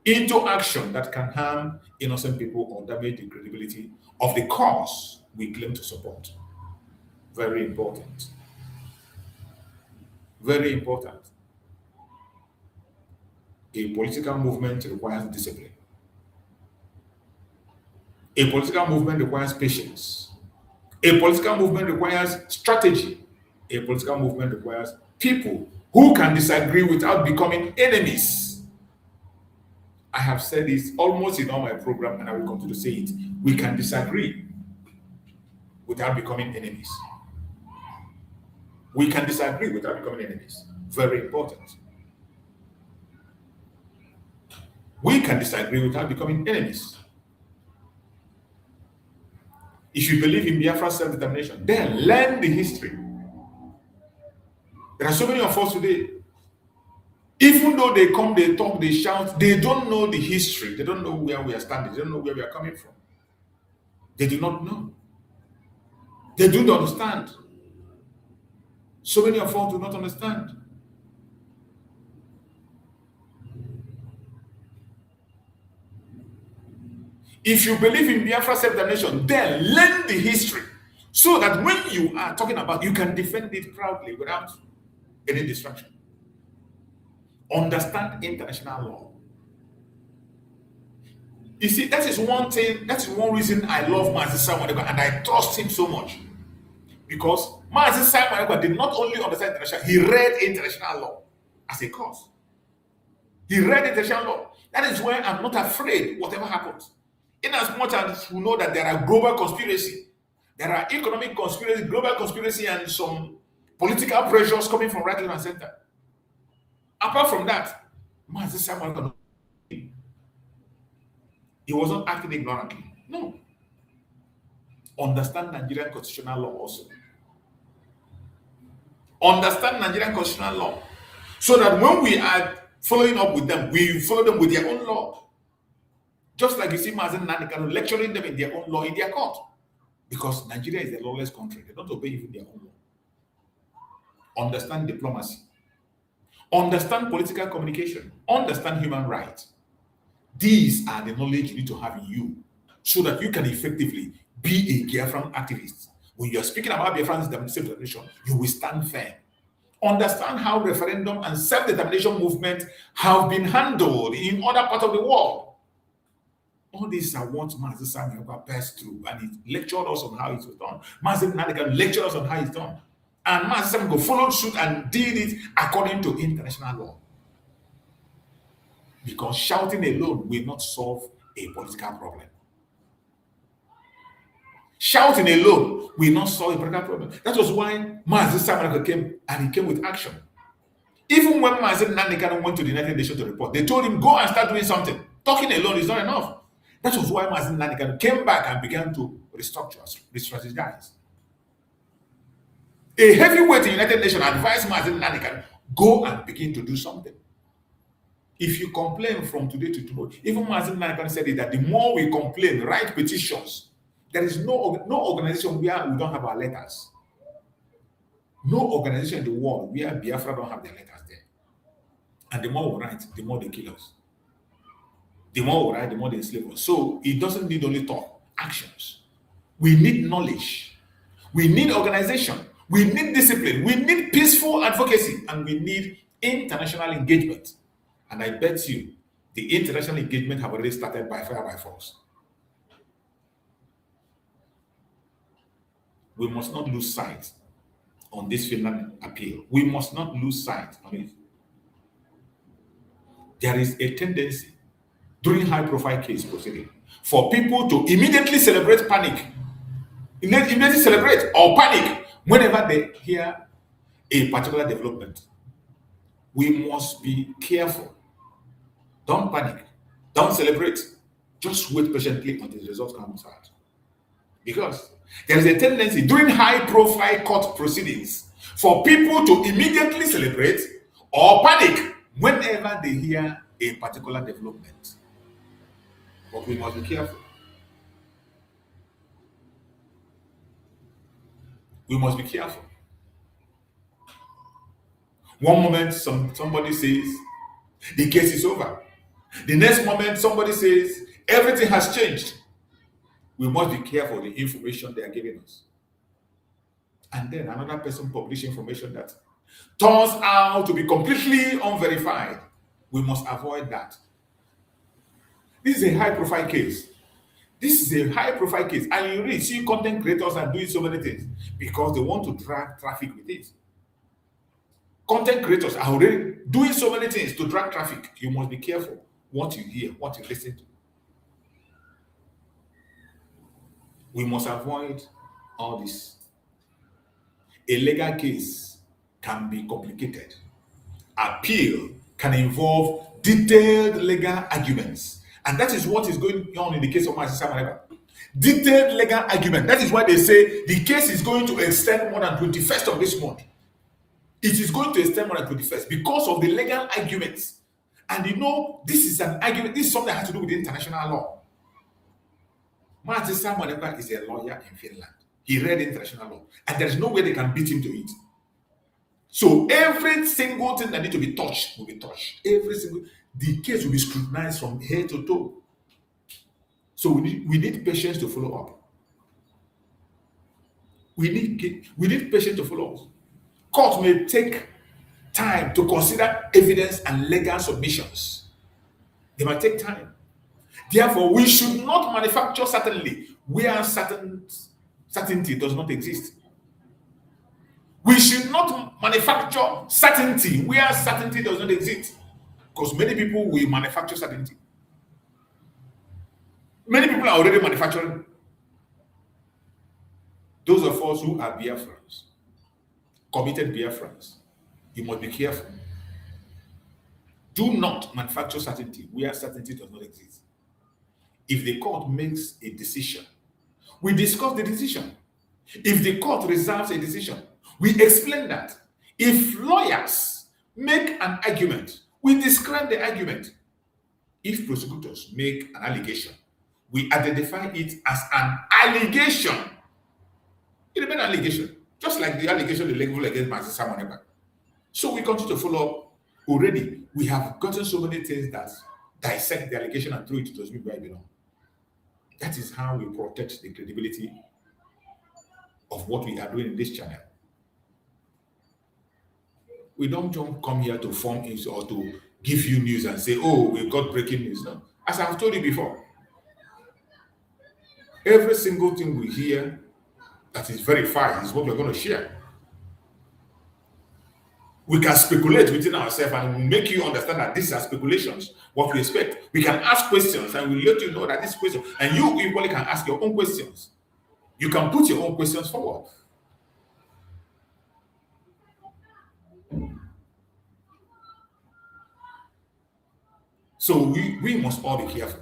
into action that can harm innocent people or damage the credibility of the cause we claim to support. Very important. Very important. A political movement requires discipline. A political movement requires patience. A political movement requires strategy. A political movement requires people who can disagree without becoming enemies. I have said this almost in all my program, and I will continue to say it. We can disagree without becoming enemies. We can disagree without becoming enemies. Very important. We can disagree without becoming enemies. If you believe in Biafra self-determination, then learn the history. There are so many of us today, even though they come, they talk, they shout, they don't know the history. They don't know where we are standing. They don't know where we are coming from. They do not know. They do not understand. So many of us do not understand. If you believe in Biafra self-determination, then learn the history so that when you are talking about, you can defend it proudly without any distraction. Understand international law. You see, that is one thing, that is one reason I love MAZI Simon Ekpa and I trust him so much. Because MAZI Simon Ekpa did not only understand international, he read international law as a course. He read international law. That is why I'm not afraid whatever happens. In as much as we know that there are global conspiracy, there are economic conspiracy, global conspiracy, and some political pressures coming from right, left, and center. Apart from that, MAZI Simon Ekpa, he was not acting ignorantly. No. Understand Nigerian constitutional law also. Understand Nigerian constitutional law. So that when we are following up with them, we follow them with their own law. Just like you see MAZI NNAMDI lecturing them in their own law in their court. Because Nigeria is a lawless country. They don't obey even their own law. Understand diplomacy. Understand political communication. Understand human rights. These are the knowledge you need to have in you so that you can effectively be a Biafran activist. When you are speaking about Biafran's self-determination, you will stand firm. Understand how referendum and self-determination movement have been handled in other parts of the world. All these are what MAZI Simon Ekpa passed through, and he lectured us on how it was done. MAZI NNAMDI lectured us on how it's done. And MAZI Simon Ekpa followed suit and did it according to international law. Because shouting alone will not solve a political problem. Shouting alone will not solve a political problem. That was why MAZI Simon Ekpa came, and he came with action. Even when MAZI NNAMDI went to the United Nations to report, they told him, go and start doing something. Talking alone is not enough. That was why MAZI NNAMDI came back and began to restructure, re-strategize. A heavyweight in the United Nations advised MAZI NNAMDI, go and begin to do something. If you complain from today to tomorrow, even MAZI NNAMDI said it, that the more we complain, write petitions, there is no organization where we don't have our letters. No organization in the world where Biafra don't have their letters there. And the more we write, the more they kill us. The more we write, the more they enslave us. So it doesn't need only talk, actions. We need knowledge. We need organization. We need discipline. We need peaceful advocacy. And we need international engagement. And I bet you the international engagement have already started by fire by force. We must not lose sight on this Finland appeal. We must not lose sight on it. There is a tendency during high-profile case proceeding for people to immediately celebrate panic. Immediately celebrate or panic whenever they hear a particular development. We must be careful. Don't panic. Don't celebrate. Just wait patiently until the results comes out. Because there is a tendency during high-profile court proceedings for people to immediately celebrate or panic whenever they hear a particular development. But we must be careful. We must be careful. One moment somebody says the case is over. The next moment somebody says everything has changed. We must be careful of the information they are giving us. And then another person publishes information that turns out to be completely unverified. We must avoid that. This is a high-profile case. This is a high-profile case. And you really see content creators are doing so many things because they want to drag traffic with it. Content creators are already doing so many things to drag traffic. You must be careful what you hear, what you listen to. We must avoid all this. A legal case can be complicated. Appeal can involve detailed legal arguments. And that is what is going on in the case of MAZI Simon Ekpa. Detailed legal argument. That is why they say the case is going to extend more than 21st of this month. It is going to extend more than 21st because of the legal arguments. And you know, this is an argument, this is something that has to do with international law. MAZI Simon Ekpa is a lawyer in Finland. He read international law. And there is no way they can beat him to it. So every single thing that needs to be touched will be touched. The case will be scrutinized from head to toe. So we need patience to follow up. We need patience to follow up. Court may take time to consider evidence and legal submissions. They might take time. Therefore, we should not manufacture certainty where certainty does not exist. We should not manufacture certainty where certainty does not exist. Because many people will manufacture certainty. Many people are already manufacturing. Those of us who are BIAFRANS, committed BIAFRANS, you must be careful. Do not manufacture certainty where certainty does not exist. If the court makes a decision, we discuss the decision. If the court reserves a decision, we explain that. If lawyers make an argument, we describe the argument. If prosecutors make an allegation, we identify it as an allegation. It remains an allegation, just like the allegation leveled against MAZI Simon. So we continue to follow up. Already, we have gotten so many things that dissect the allegation and throw it to those people where it belongs. That is how we protect the credibility of what we are doing in this channel. We don't come here to form news or to give you news and say, oh, we've got breaking news. No. As I've told you before, every single thing we hear that is verified is what we're going to share. We can speculate within ourselves and we'll make you understand that these are speculations, what we expect. We can ask questions and we'll let you know that this question, and you equally can ask your own questions. You can put your own questions forward. So we must all be careful.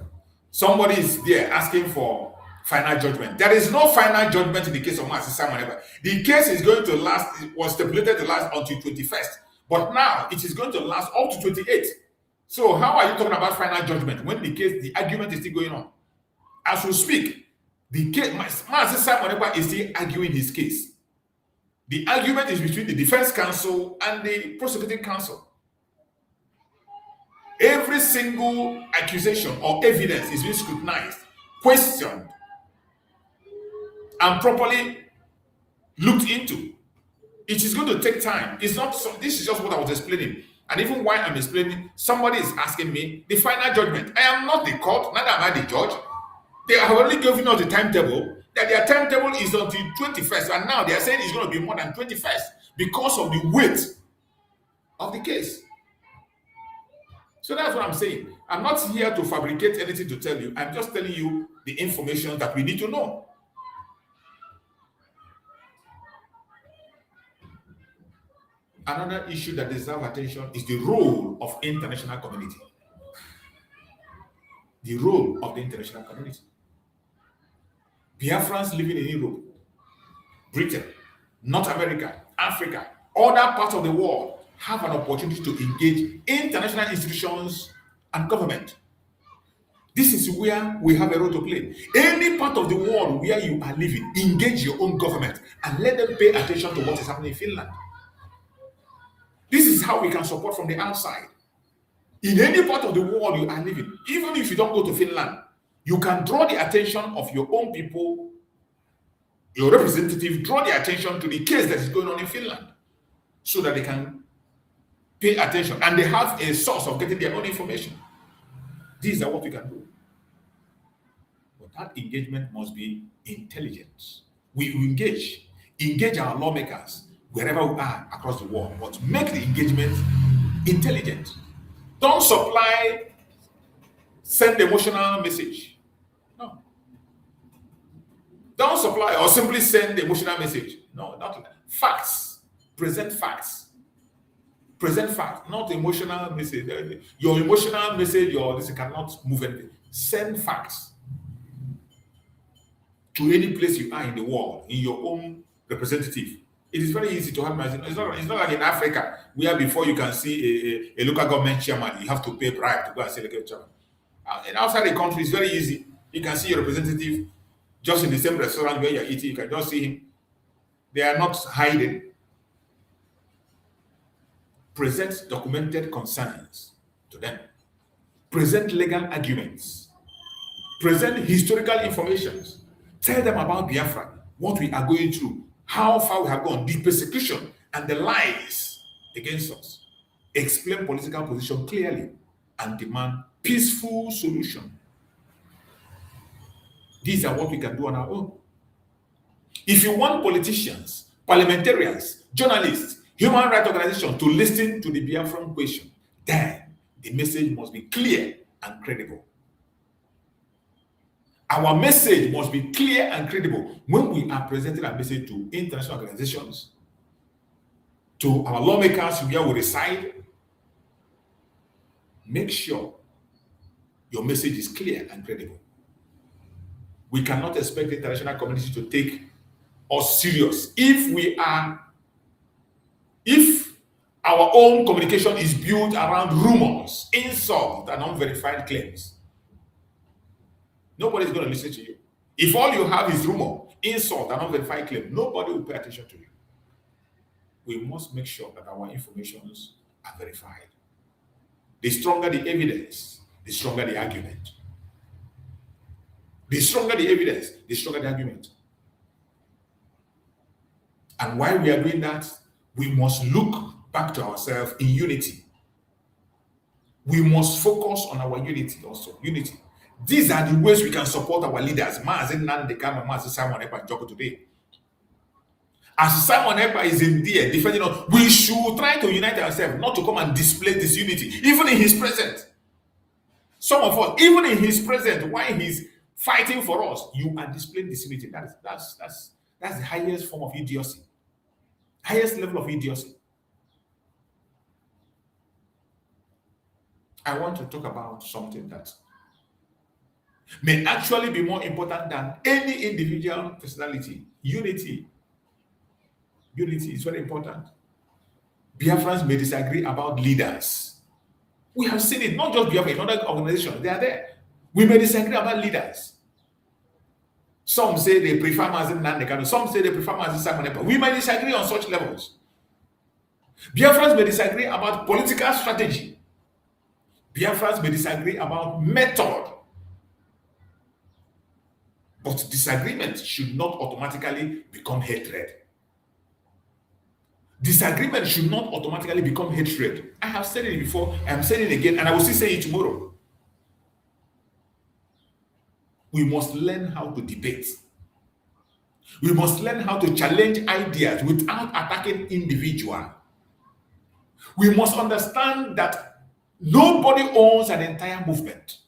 Somebody is there asking for final judgment. There is no final judgment in the case of MAZI Simon. The case is going to last, it was stipulated to last until 21st, but now it is going to last up to 28th. So how are you talking about final judgment when the argument is still going on? As we speak, the case, MAZI Simon is still arguing his case. The argument is between the defense counsel and the prosecuting counsel. Every single accusation or evidence is being scrutinized, questioned, and properly looked into. It is going to take time. It's not. This is just what I was explaining. And even while I'm explaining, somebody is asking me the final judgment. I am not the court, neither am I the judge. They have only given us the timetable, that their timetable is until 21st, and now they are saying it's going to be more than 21st because of the weight of the case. So that's what I'm saying. I'm not here to fabricate anything to tell you. I'm just telling you the information that we need to know. Another issue that deserves attention is the role of international community. The role of the international community. Biafrans living in Europe, Britain, North America, Africa, other parts of the world have an opportunity to engage international institutions and government. This is where we have a role to play. Any part of the world where you are living, engage your own government and let them pay attention to what is happening in Finland. This is how we can support from the outside. In any part of the world you are living, even if you don't go to Finland, you can draw the attention of your own people, your representative, draw the attention to the case that is going on in Finland so that they can pay attention and they have a source of getting their own information. These are what we can do. But that engagement must be intelligent. We engage our lawmakers wherever we are across the world, but make the engagement intelligent. Don't send emotional message. No. Don't supply or simply send the emotional message. No, not facts. Present facts. Present facts, not emotional message. Your emotional message, this cannot move anything. Send facts to any place you are in the world, in your own representative. It is very easy to have MAZI. It's not like in Africa, where before you can see a local government chairman, you have to pay bribe to go and see a local chairman. And outside the country, it's very easy. You can see your representative just in the same restaurant where you're eating. You can just see him. They are not hiding. Present documented concerns to them. Present legal arguments. present historical information, tell them about Biafra, what we are going through, how far we have gone, the persecution and the lies against us. Explain political position clearly and demand peaceful solution. These are what we can do on our own. If you want politicians, parliamentarians, journalists, human rights organizations to listen to the Biafran question, then the message must be clear and credible. Our message must be clear and credible when we are presenting our message to international organizations, to our lawmakers where we reside. Make sure your message is clear and credible. We cannot expect the international community to take us serious if our own communication is built around rumors, insult, and unverified claims. Nobody's going to listen to you. If all you have is rumor, insult, and unverified claim, nobody will pay attention to you. We must make sure that our informations are verified. The stronger the evidence, the stronger the argument. The stronger the evidence, the stronger the argument. And while we are doing that, we must look back to ourselves in unity. We must focus on our unity also. Unity. These are the ways we can support our leaders. MAZI, NNAMDI, KANU, MAZI, Simon Ekpa, and Joko today. As Simon Ekpa is in there defending us, we should try to unite ourselves, not to come and display this unity, even in his presence. Some of us, even in his presence, while he's fighting for us, you are displaying this unity. That's the highest form of idiocy. Highest level of idiocy. I want to talk about something that may actually be more important than any individual personality. Unity. Unity is very important. Biafrans may disagree about leaders. We have seen it, not just Biafra, in other organizations, they are there. We may disagree about leaders. Some say they prefer MAZI, NNAMDI, KANU. Some say they prefer MAZI, Simon Ekpa. We may disagree on such levels. Biafrans may disagree about political strategy. Biafrans may disagree about method. But disagreement should not automatically become hatred. Disagreement should not automatically become hatred. I have said it before, I am saying it again, and I will still say it tomorrow. We must learn how to debate. We must learn how to challenge ideas without attacking individuals. We must understand that nobody owns an entire movement.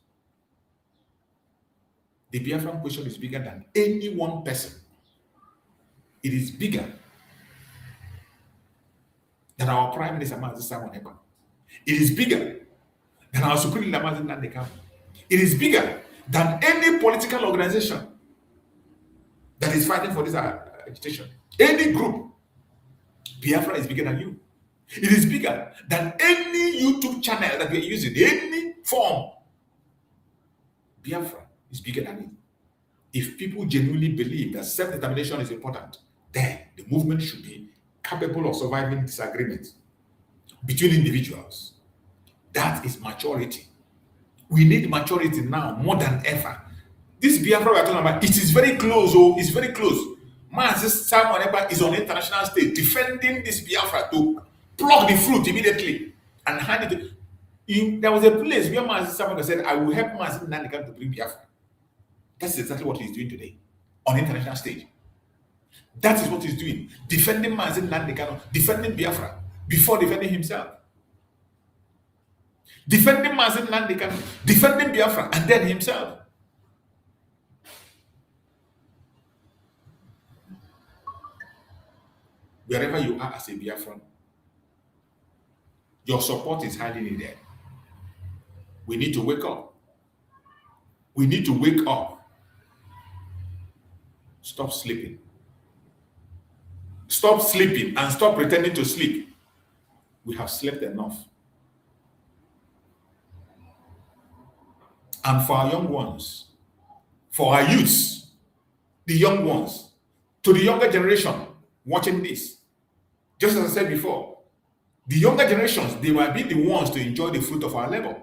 The Biafran question is bigger than any one person. It is bigger than our Prime Minister, MAZI Simon Ekpa. It is bigger than our Supreme Leader, MAZI NNAMDI KANU. It is bigger than any political organization that is fighting for this agitation. Any group. Biafra is bigger than you. It is bigger than any YouTube channel that we are using, any form. Biafra is bigger than it. If people genuinely believe that self-determination is important, then the movement should be capable of surviving disagreement between individuals. That is maturity. We need maturity now more than ever. This Biafra we are talking about, it is very close. Oh, it's very close. MAZI Simon Ekpa is on international stage defending this Biafra to pluck the fruit immediately and hand it to. There was a place where MAZI Simon Ekpa said, I will help MAZI NNAMDI KANU to bring Biafra. That's exactly what he's doing today on international stage. That is what he's doing. Defending MAZI NNAMDI KANU, defending Biafra before defending himself. Defending MAZI NNAMDI KANU, defending Biafra, and then himself. Wherever you are as a Biafran, your support is highly needed. We need to wake up. We need to wake up. Stop sleeping. Stop sleeping and stop pretending to sleep. We have slept enough. And for our young ones, for our youths, the young ones, to the younger generation watching this, just as I said before, the younger generations, they will be the ones to enjoy the fruit of our labor.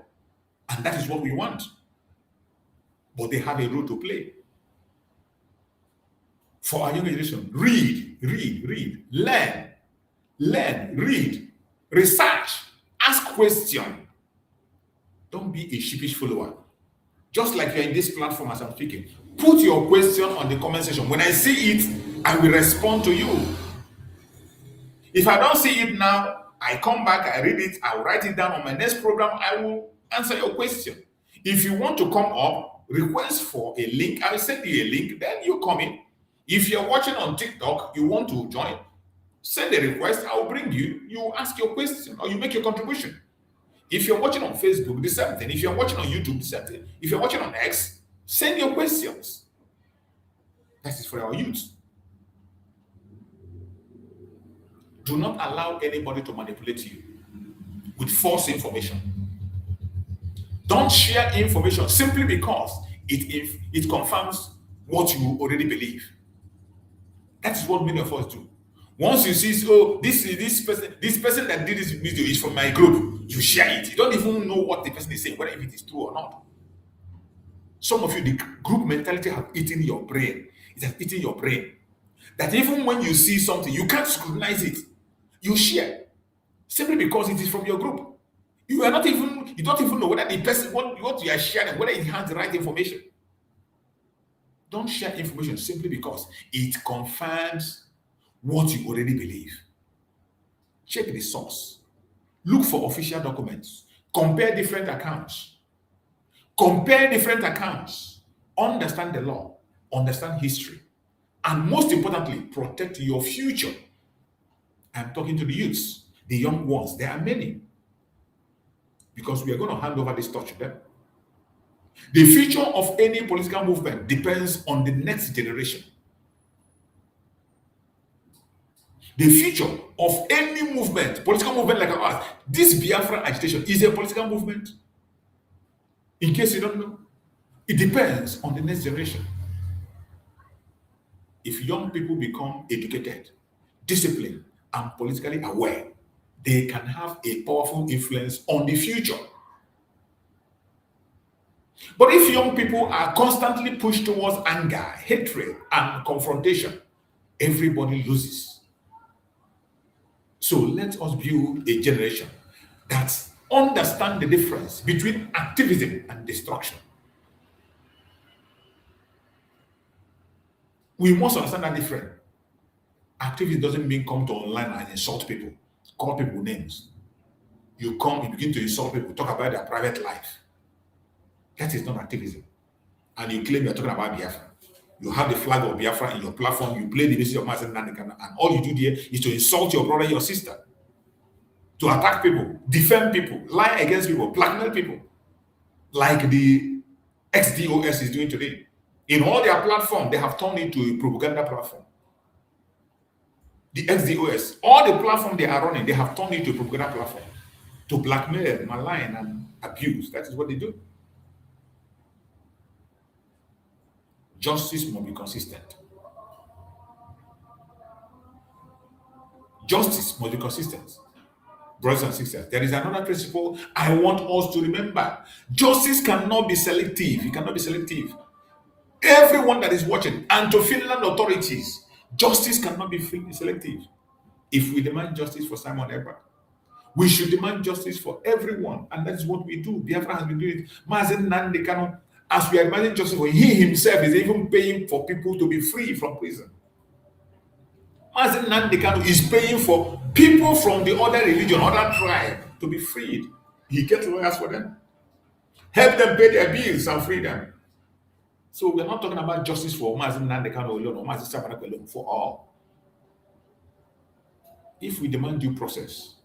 And that is what we want. but they have a role to play. For our young generation, read, learn, read, research, ask questions. Don't be a sheepish follower. Just like you're in this platform as I'm speaking, put your question on the comment section. When I see it, I will respond to you. If I don't see it now, I come back, I read it, I'll write it down on my next program, I will answer your question. If you want to come up, request for a link, I will send you a link, then you come in. If you're watching on TikTok, you want to join, send a request, I'll bring you, you ask your question or you make your contribution. If you're watching on Facebook, the same thing. If you're watching on YouTube, the same thing. If you're watching on X, send your questions. That is for our youth. Do not allow anybody to manipulate you with false information. Don't share information simply because it confirms what you already believe. That is what many of us do. Once you see, oh, this person that did this video is from my group, you share it. You don't even know what the person is saying, whether it is true or not. Some of you, the group mentality have eaten your brain. It has eaten your brain. That even when you see something, you can't scrutinize it. You share simply because it is from your group. You don't even know whether the person, what you are sharing, whether it has the right information. Don't share information simply because it confirms what you already believe. Check the source. Look for official documents. Compare different accounts. Understand the law. Understand history. And most importantly, protect your future. I'm talking to the youths, the young ones. There are many. Because we are going to hand over this torch to them. The future of any political movement depends on the next generation. The future of any movement, political movement like ours, this Biafra agitation is a political movement. In case you don't know, it depends on the next generation. If young people become educated, disciplined, and politically aware, they can have a powerful influence on the future. But if young people are constantly pushed towards anger, hatred, and confrontation, everybody loses. So let us build a generation that understands the difference between activism and destruction. We must understand that difference. Activism doesn't mean come to online and insult people, call people names. You come, you begin to insult people, talk about their private life. That is not activism. And you claim you're talking about Biafra. You have the flag of Biafra in your platform, you play the message of MAZI, and all you do there is to insult your brother, your sister, to attack people, defend people, lie against people, blackmail people, like the XDOS is doing today. In all their platform, they have turned it to a propaganda platform. The XDOS, all the platform they are running, they have turned it to a propaganda platform to blackmail, malign, and abuse. That is what they do. Justice must be consistent. Justice must be consistent. Brothers and sisters, there is another principle I want us to remember. Justice cannot be selective. It cannot be selective. Everyone that is watching, and to Finland authorities, justice cannot be selective. If we demand justice for Simon Ekpa, we should demand justice for everyone, and that is what we do. Biafra has been doing it. MAZI NNAMDI KANU, as we are demanding justice for, he himself is even paying for people to be free from prison. MAZI NNAMDI KANU is paying for people from the other religion, other tribe to be freed. He gets lawyers for them, help them pay their bills and free them. So we're not talking about justice for MAZI NNAMDI KANU alone or MAZI Simon Ekpa alone, for all. If we demand due process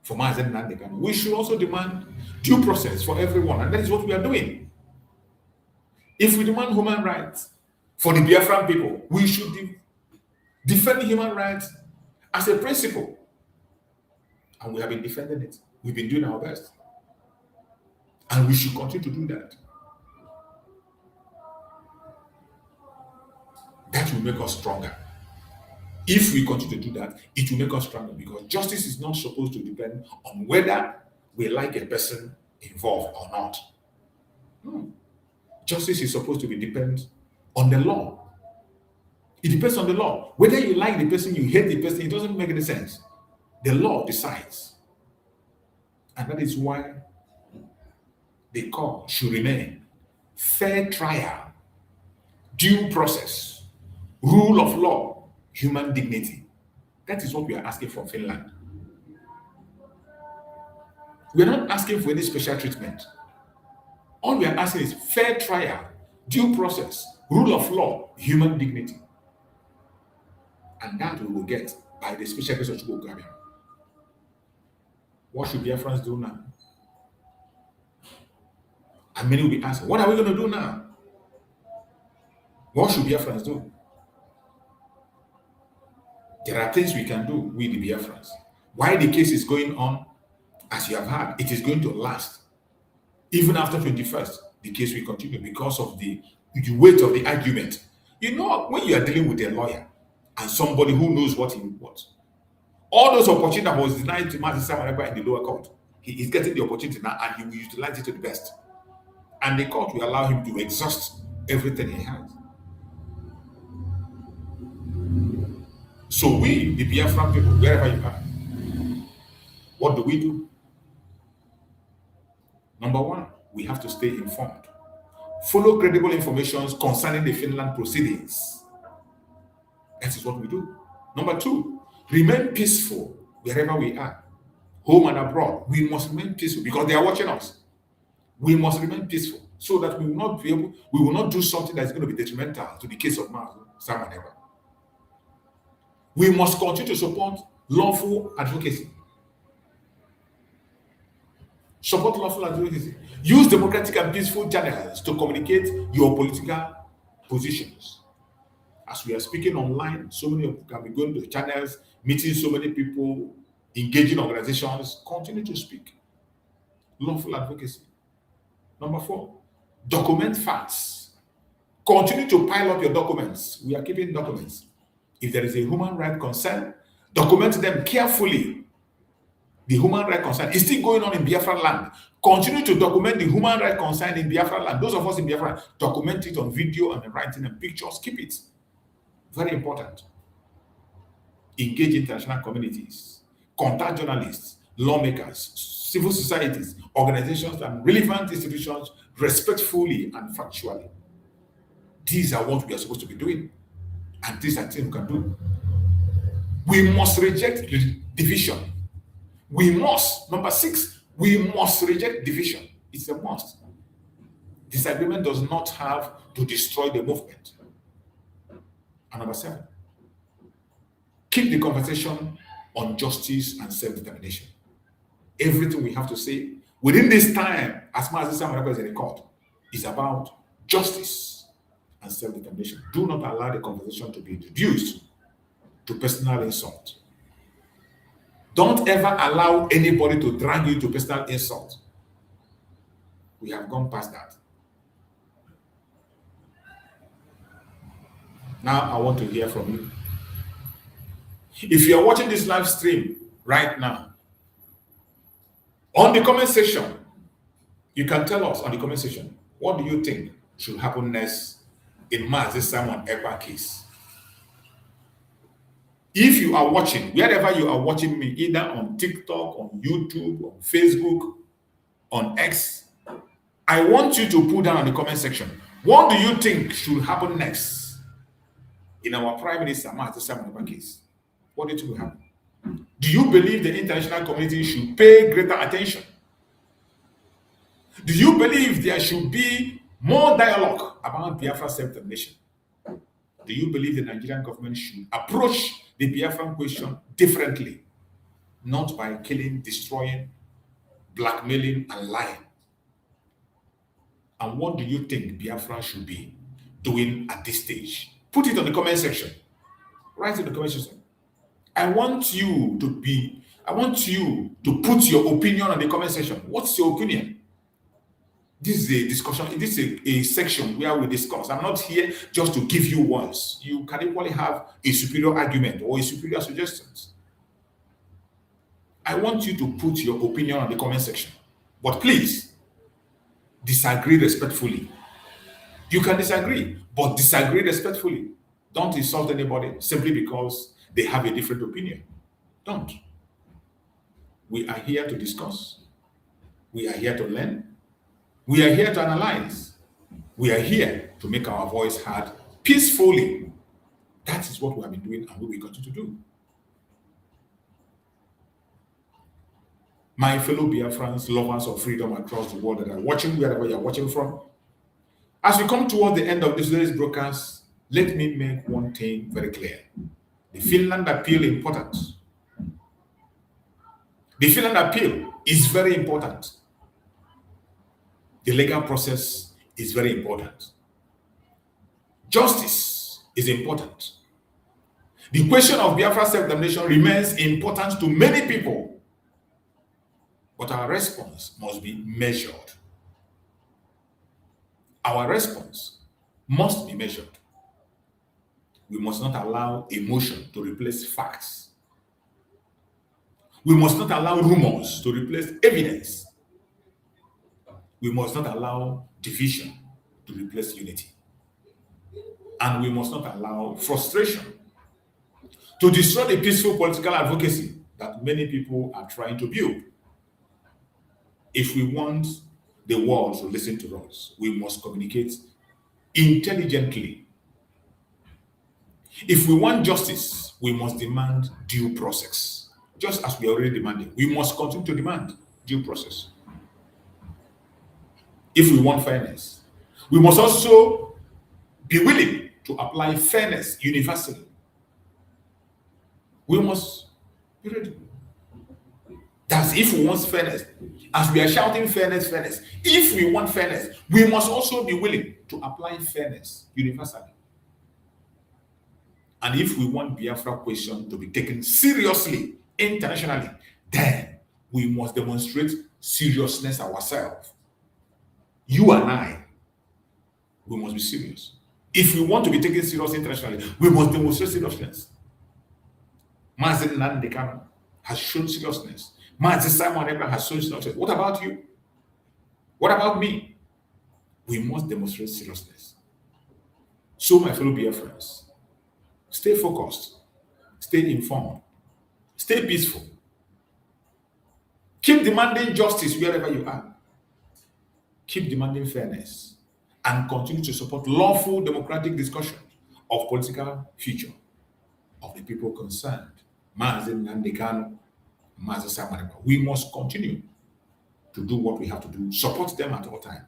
for MAZI NNAMDI KANU, we should also demand due process for everyone, and that is what we are doing. If we demand human rights for the Biafran people, we should defend human rights as a principle. And we have been defending it. We've been doing our best. And we should continue to do that. That will make us stronger. If we continue to do that, it will make us stronger, because justice is not supposed to depend on whether we like a person involved or not. No. Justice is supposed to be depend on the law. It depends on the law. Whether you like the person, you hate the person, it doesn't make any sense. The law decides. And that is why the court should remain fair trial, due process, rule of law, human dignity. That is what we are asking for Finland. We are not asking for any special treatment. All we are asking is fair trial, due process, rule of law, human dignity. And that we will get by the special case of Chukwu. What should BIAFRANS do now? And many will be asking, what are we going to do now? What should BIAFRANS do? There are things we can do with the BIAFRANS. While the case is going on, as you have heard, it is going to last. Even after 21st, the case will continue because of the weight of the argument. You know, when you are dealing with a lawyer and somebody who knows what he wants, all those opportunities that was denied to MAZI in the lower court, he is getting the opportunity now and he will utilize it to the best. And the court will allow him to exhaust everything he has. So we, the Biafran people, wherever you are, what do? Number one, we have to stay informed. Follow credible information concerning the Finland proceedings. That is what we do. Number two, remain peaceful wherever we are, home and abroad. We must remain peaceful because they are watching us. We must remain peaceful so that we will not do something that is going to be detrimental to the case of Simon Ekpa. We must continue to support lawful advocacy. Support lawful advocacy. Use democratic and peaceful channels to communicate your political positions. As we are speaking online, so many of you can be going to the channels, meeting so many people, engaging organizations. Continue to speak. Lawful advocacy. Number four, document facts. Continue to pile up your documents. We are keeping documents. If there is a human right concern, document them carefully. The human right concern is still going on in Biafra land. Continue to document the human right concern in Biafra land. Those of us in Biafra, document it on video and writing and pictures. Keep it. Very important. Engage international communities. Contact journalists, lawmakers, civil societies, organizations, and relevant institutions respectfully and factually. These are what we are supposed to be doing. And these are things we can do. We must reject division. We must. Number 6, we must reject division. It's a must. Disagreement does not have to destroy the movement. And number 7, keep the conversation on justice and self-determination. Everything we have to say within this time, as much as someone is in the court, is about justice and self-determination. Do not allow the conversation to be reduced to personal insult. Don't ever allow anybody to drag you to personal insult. We have gone past that. Now I want to hear from you. If you are watching this live stream right now, on the comment section, you can tell us on the comment section, what do you think should happen next in MAZI Simon Ekpa case? If you are watching, wherever you are watching me, either on TikTok, on YouTube, on Facebook, on X, I want you to put down on the comment section, what do you think should happen next in our Prime Minister MAZI Simon Ekpa case? What do you think will happen? Do you believe the international community should pay greater attention? Do you believe there should be more dialogue about Biafra self-determination? Do you believe the Nigerian government should approach the Biafran question differently, not by killing, destroying, blackmailing, and lying? And what do you think Biafra should be doing at this stage? Put it on the comment section. Write in the comment section. I want you to put your opinion on the comment section. What's your opinion? This is a discussion. This is a section where we discuss. I'm not here just to give you words. You can equally have a superior argument or a superior suggestions. I want you to put your opinion on the comment section. But please, disagree respectfully. You can disagree, but disagree respectfully. Don't insult anybody simply because they have a different opinion. Don't. We are here to discuss. We are here to learn. We are here to analyze. We are here to make our voice heard peacefully. That is what we have been doing and we will continue to do. My fellow BIAFRANS, lovers of freedom across the world that are watching wherever you are watching from, as we come toward the end of this day's broadcast, let me make one thing very clear. The Finland appeal is important. The Finland appeal is very important. The legal process is very important. Justice is important. The question of Biafra self-determination remains important to many people, but our response must be measured. Our response must be measured. We must not allow emotion to replace facts. We must not allow rumors to replace evidence. We must not allow division to replace unity. And we must not allow frustration to destroy the peaceful political advocacy that many people are trying to build. If we want the world to listen to us, we must communicate intelligently. If we want justice, we must demand due process. Just as we are already demanding, we must continue to demand due process. If we want fairness, we must also be willing to apply fairness universally. We must be ready. That's if we want fairness. As we are shouting fairness, fairness, if we want fairness, we must also be willing to apply fairness universally. And if we want Biafra question to be taken seriously internationally, then we must demonstrate seriousness ourselves. You and I, we must be serious. If we want to be taken seriously internationally, we must demonstrate seriousness. MAZI NNAMDI has shown seriousness. MAZI Simon Ekpa has shown seriousness. What about you? What about me? We must demonstrate seriousness. So, my fellow BIAFRANS, stay focused, stay informed, stay peaceful. Keep demanding justice wherever you are. Keep demanding fairness and continue to support lawful democratic discussion of political future of the people concerned. MAZI NNAMDI KANU, MAZI Simon Ekpa. We must continue to do what we have to do, support them at all times.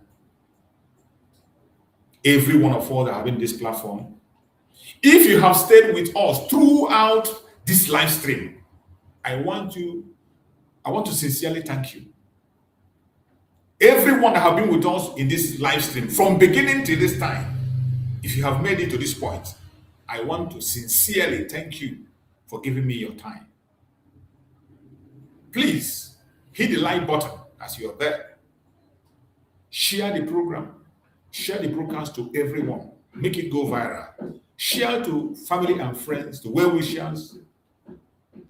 Every one of us that have been this platform, if you have stayed with us throughout this live stream, I want to sincerely thank you. Everyone that have been with us in this live stream from beginning to this time, if you have made it to this point, I want to sincerely thank you for giving me your time. Please hit the like button as you are there. Share the program. Share the broadcast to everyone. Make it go viral. Share to family and friends, to well-wishers.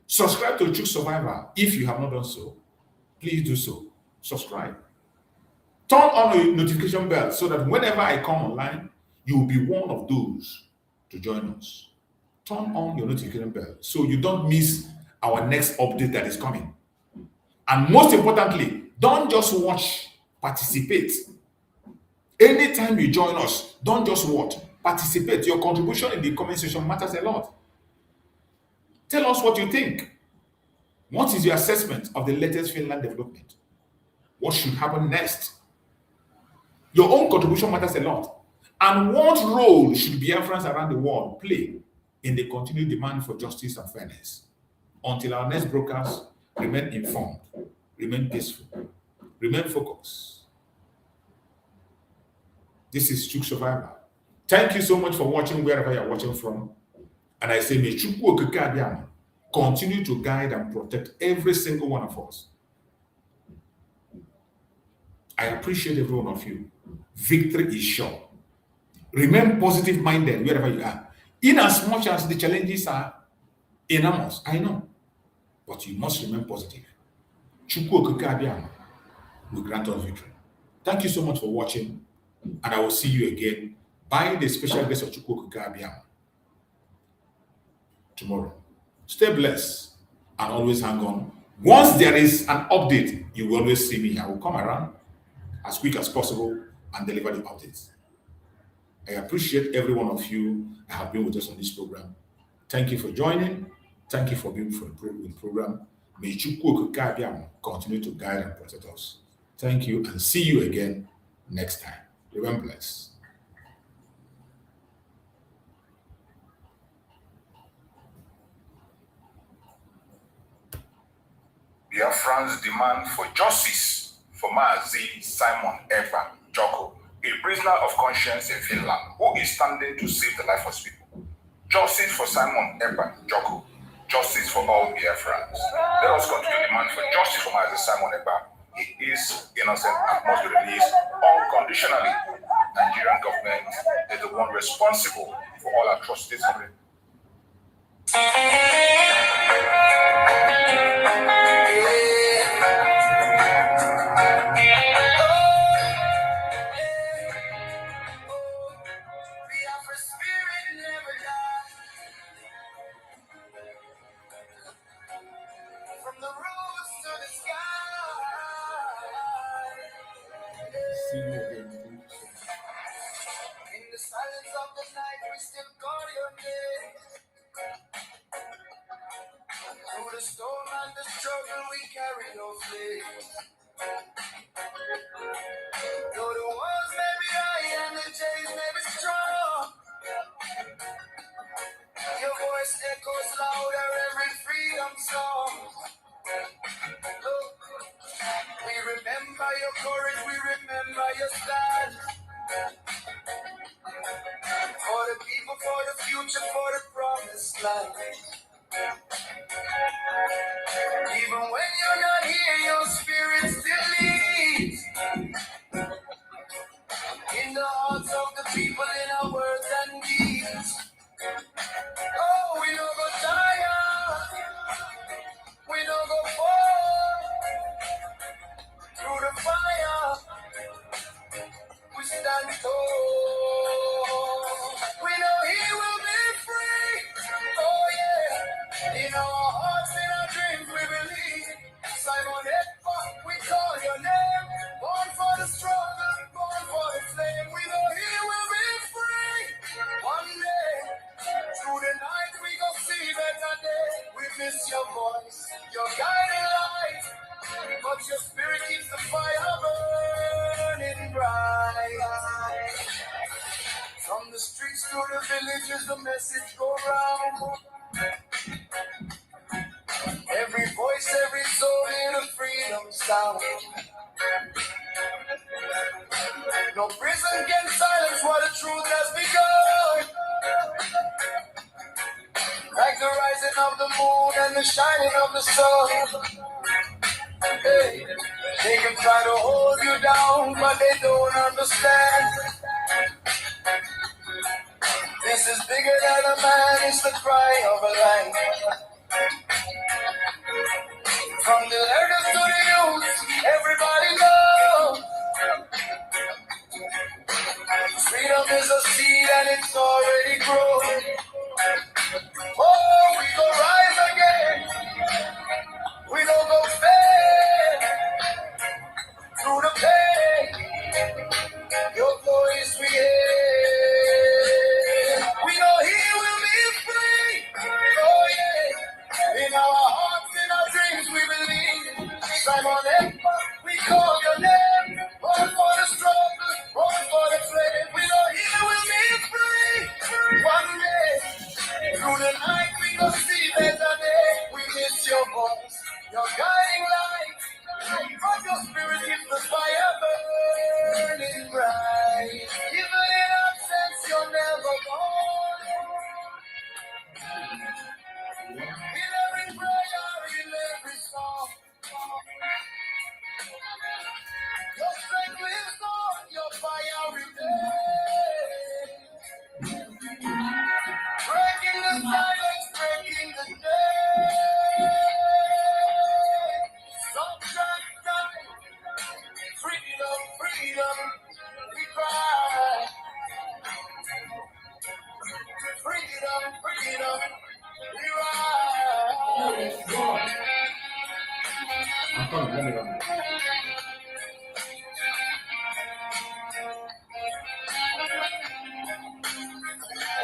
Subscribe to Chook Survivor. If you have not done so, please do so. Subscribe. Turn on the notification bell so that whenever I come online, you will be one of those to join us. Turn on your notification bell so you don't miss our next update that is coming. And most importantly, don't just watch, participate. Anytime you join us, don't just watch, participate. Your contribution in the comment section matters a lot. Tell us what you think. What is your assessment of the latest Finland development? What should happen next? Your own contribution matters a lot. And what role should BIAFRANS around the world play in the continued demand for justice and fairness? Until our next broadcast, remain informed, remain peaceful, remain focused. This is Chook Survivor. Thank you so much for watching wherever you're watching from. And I say, may Chukwu Okike Abiyama continue to guide and protect every single one of us. I appreciate every one of you. Victory is sure. Remain positive-minded wherever you are. In as much as the challenges are enormous, I know. But you must remain positive. Chukwu Okike Abiyama will grant us victory. Thank you so much for watching. And I will see you again by the special grace of Chukwu Gabiam tomorrow. Stay blessed and always hang on. Once there is an update, you will always see me. I will come around as quick as possible and deliver the updates. I appreciate every one of you that have been with us on this program. Thank you for joining. Thank you for being for the program. May Chukwu Gabiam continue to guide and protect us. Thank you and see you again next time. Remember blessed. BIAFRANS demand for justice for MAZI Simon Ekpa Joko, a prisoner of conscience in Finland, who is standing to save the life of people. Justice for Simon Ekpa Joko. Justice for all BIAFRANS. Let us continue to demand for justice for MAZI Simon Ekpa. He is innocent and must be released unconditionally. Nigerian government is the one responsible for all atrocities happening. From the roots to the sky. See you again. In the silence of the night, we still call your name. Through the storm and the struggle, we carry your flame. Though the walls may be high and the chains may be strong, your voice echoes louder every freedom song. Look, we remember your courage, we remember your stand. For the people, for the future, for the promised land. Even when you're not here, your spirit still leads. In the hearts of the people, in our words and deeds. Oh, we don't go tired. We don't go fall. Through the fire, we stand tall. We know he will be free. Oh yeah. In our hearts, in our dreams, we believe. Simon Ekpa, we call your name. Born for the struggle, born for the flame. We know he will be free. One day, through the night, we go see better day. We miss your voice, your guiding light. But your spirit keeps the fire burning bright. From the streets to the villages, the message go round. Every voice, every soul in a freedom sound. No prison can silence what the truth has begun. Like the rising of the moon and the shining of the sun. Hey, they can try to hold you down, but they don't understand. This is bigger than a man, it's the cry of a lion. From the elders to the youth, everybody knows. Freedom is a seed and it's already grown. Oh, we go rise again. We don't go fail. Through the pain, your voice we hear. We know he will be free. Oh yeah. In our hearts, in our dreams, we believe. Simon Ekpa, we call your name. Born for the struggle, born for the flame. We know he will be free. One day, through the night, we go see better day. We miss your voice, your guiding light. From your spirit keeps the fire burning bright. Even in absence, you're never gone. In every prayer, in every song, your strength lives on, your fire remains. Breaking the silence, breaking the day. Sunshine, freedom, freedom, we cry. freedom, we rise. I'm coming, let me run.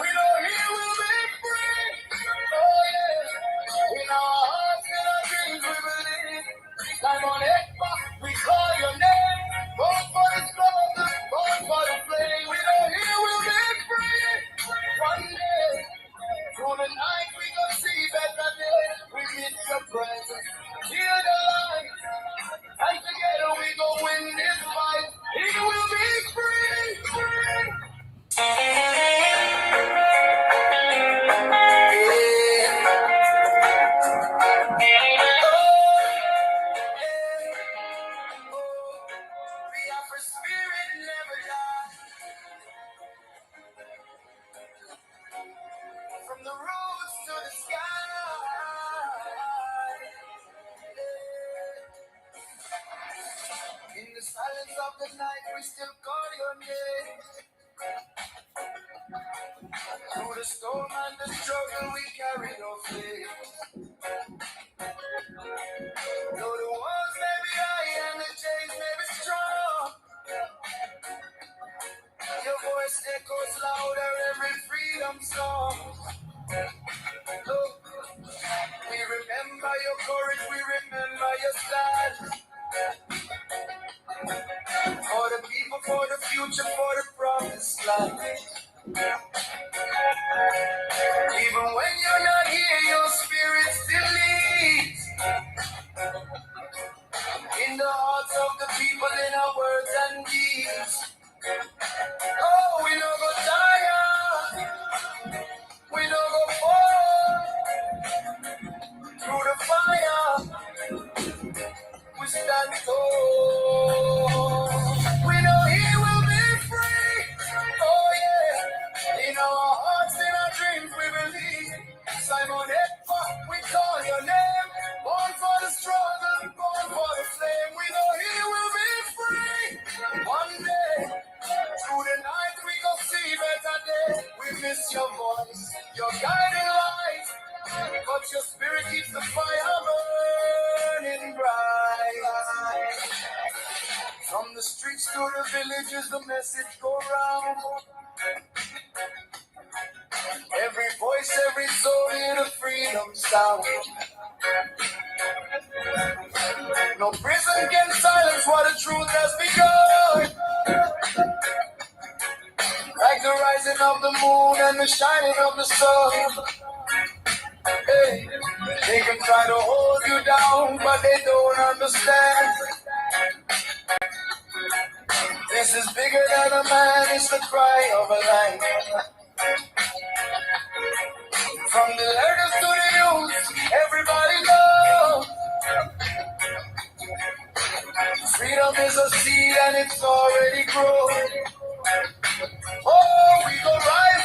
We know He will be free. Oh yeah. In our hearts and our dreams we believe. Time on EKPA, we call your name. Born for the struggle, born for the flame. We know He will be free. One day, through the night we go see better days. We miss your presence, hear the light, and together we go win this fight. He will be free. BIAFRA spirit never dies. From the roots to the sky. In the silence of the night, we still call your name. Through the storm and the struggle, we carry your faith. Though the walls may be high and the chains may be strong, your voice echoes louder every freedom song. Oh, we remember your courage, we remember your stand. For the people, for the future, for the promised land. Even when you're not here, your spirit still leads. In the hearts of the people, in our words and deeds. Oh, we no go tire, we no go fall. Through the fire, we stand tall. We know He will be free. Oh yeah, in our hearts, in our dreams, we believe. Simon EKPA, we call your name. Born for the struggle, born for the flame. We know He will be free. One day, through the night, we go see better days. We miss your voice, your guiding light. But your spirit keeps the fire burning bright. From the streets to the villages, the message go round. Every voice, every soul hear the freedom sound. No prison can silence what the truth has begun. Like the rising of the moon and the shining of the sun. Hey, they can try to hold you down, but they don't understand. This is bigger than a man, it's the cry of a lion. From the elders to the youth, everybody go. Freedom is a seed and it's already grown. Oh, we go rise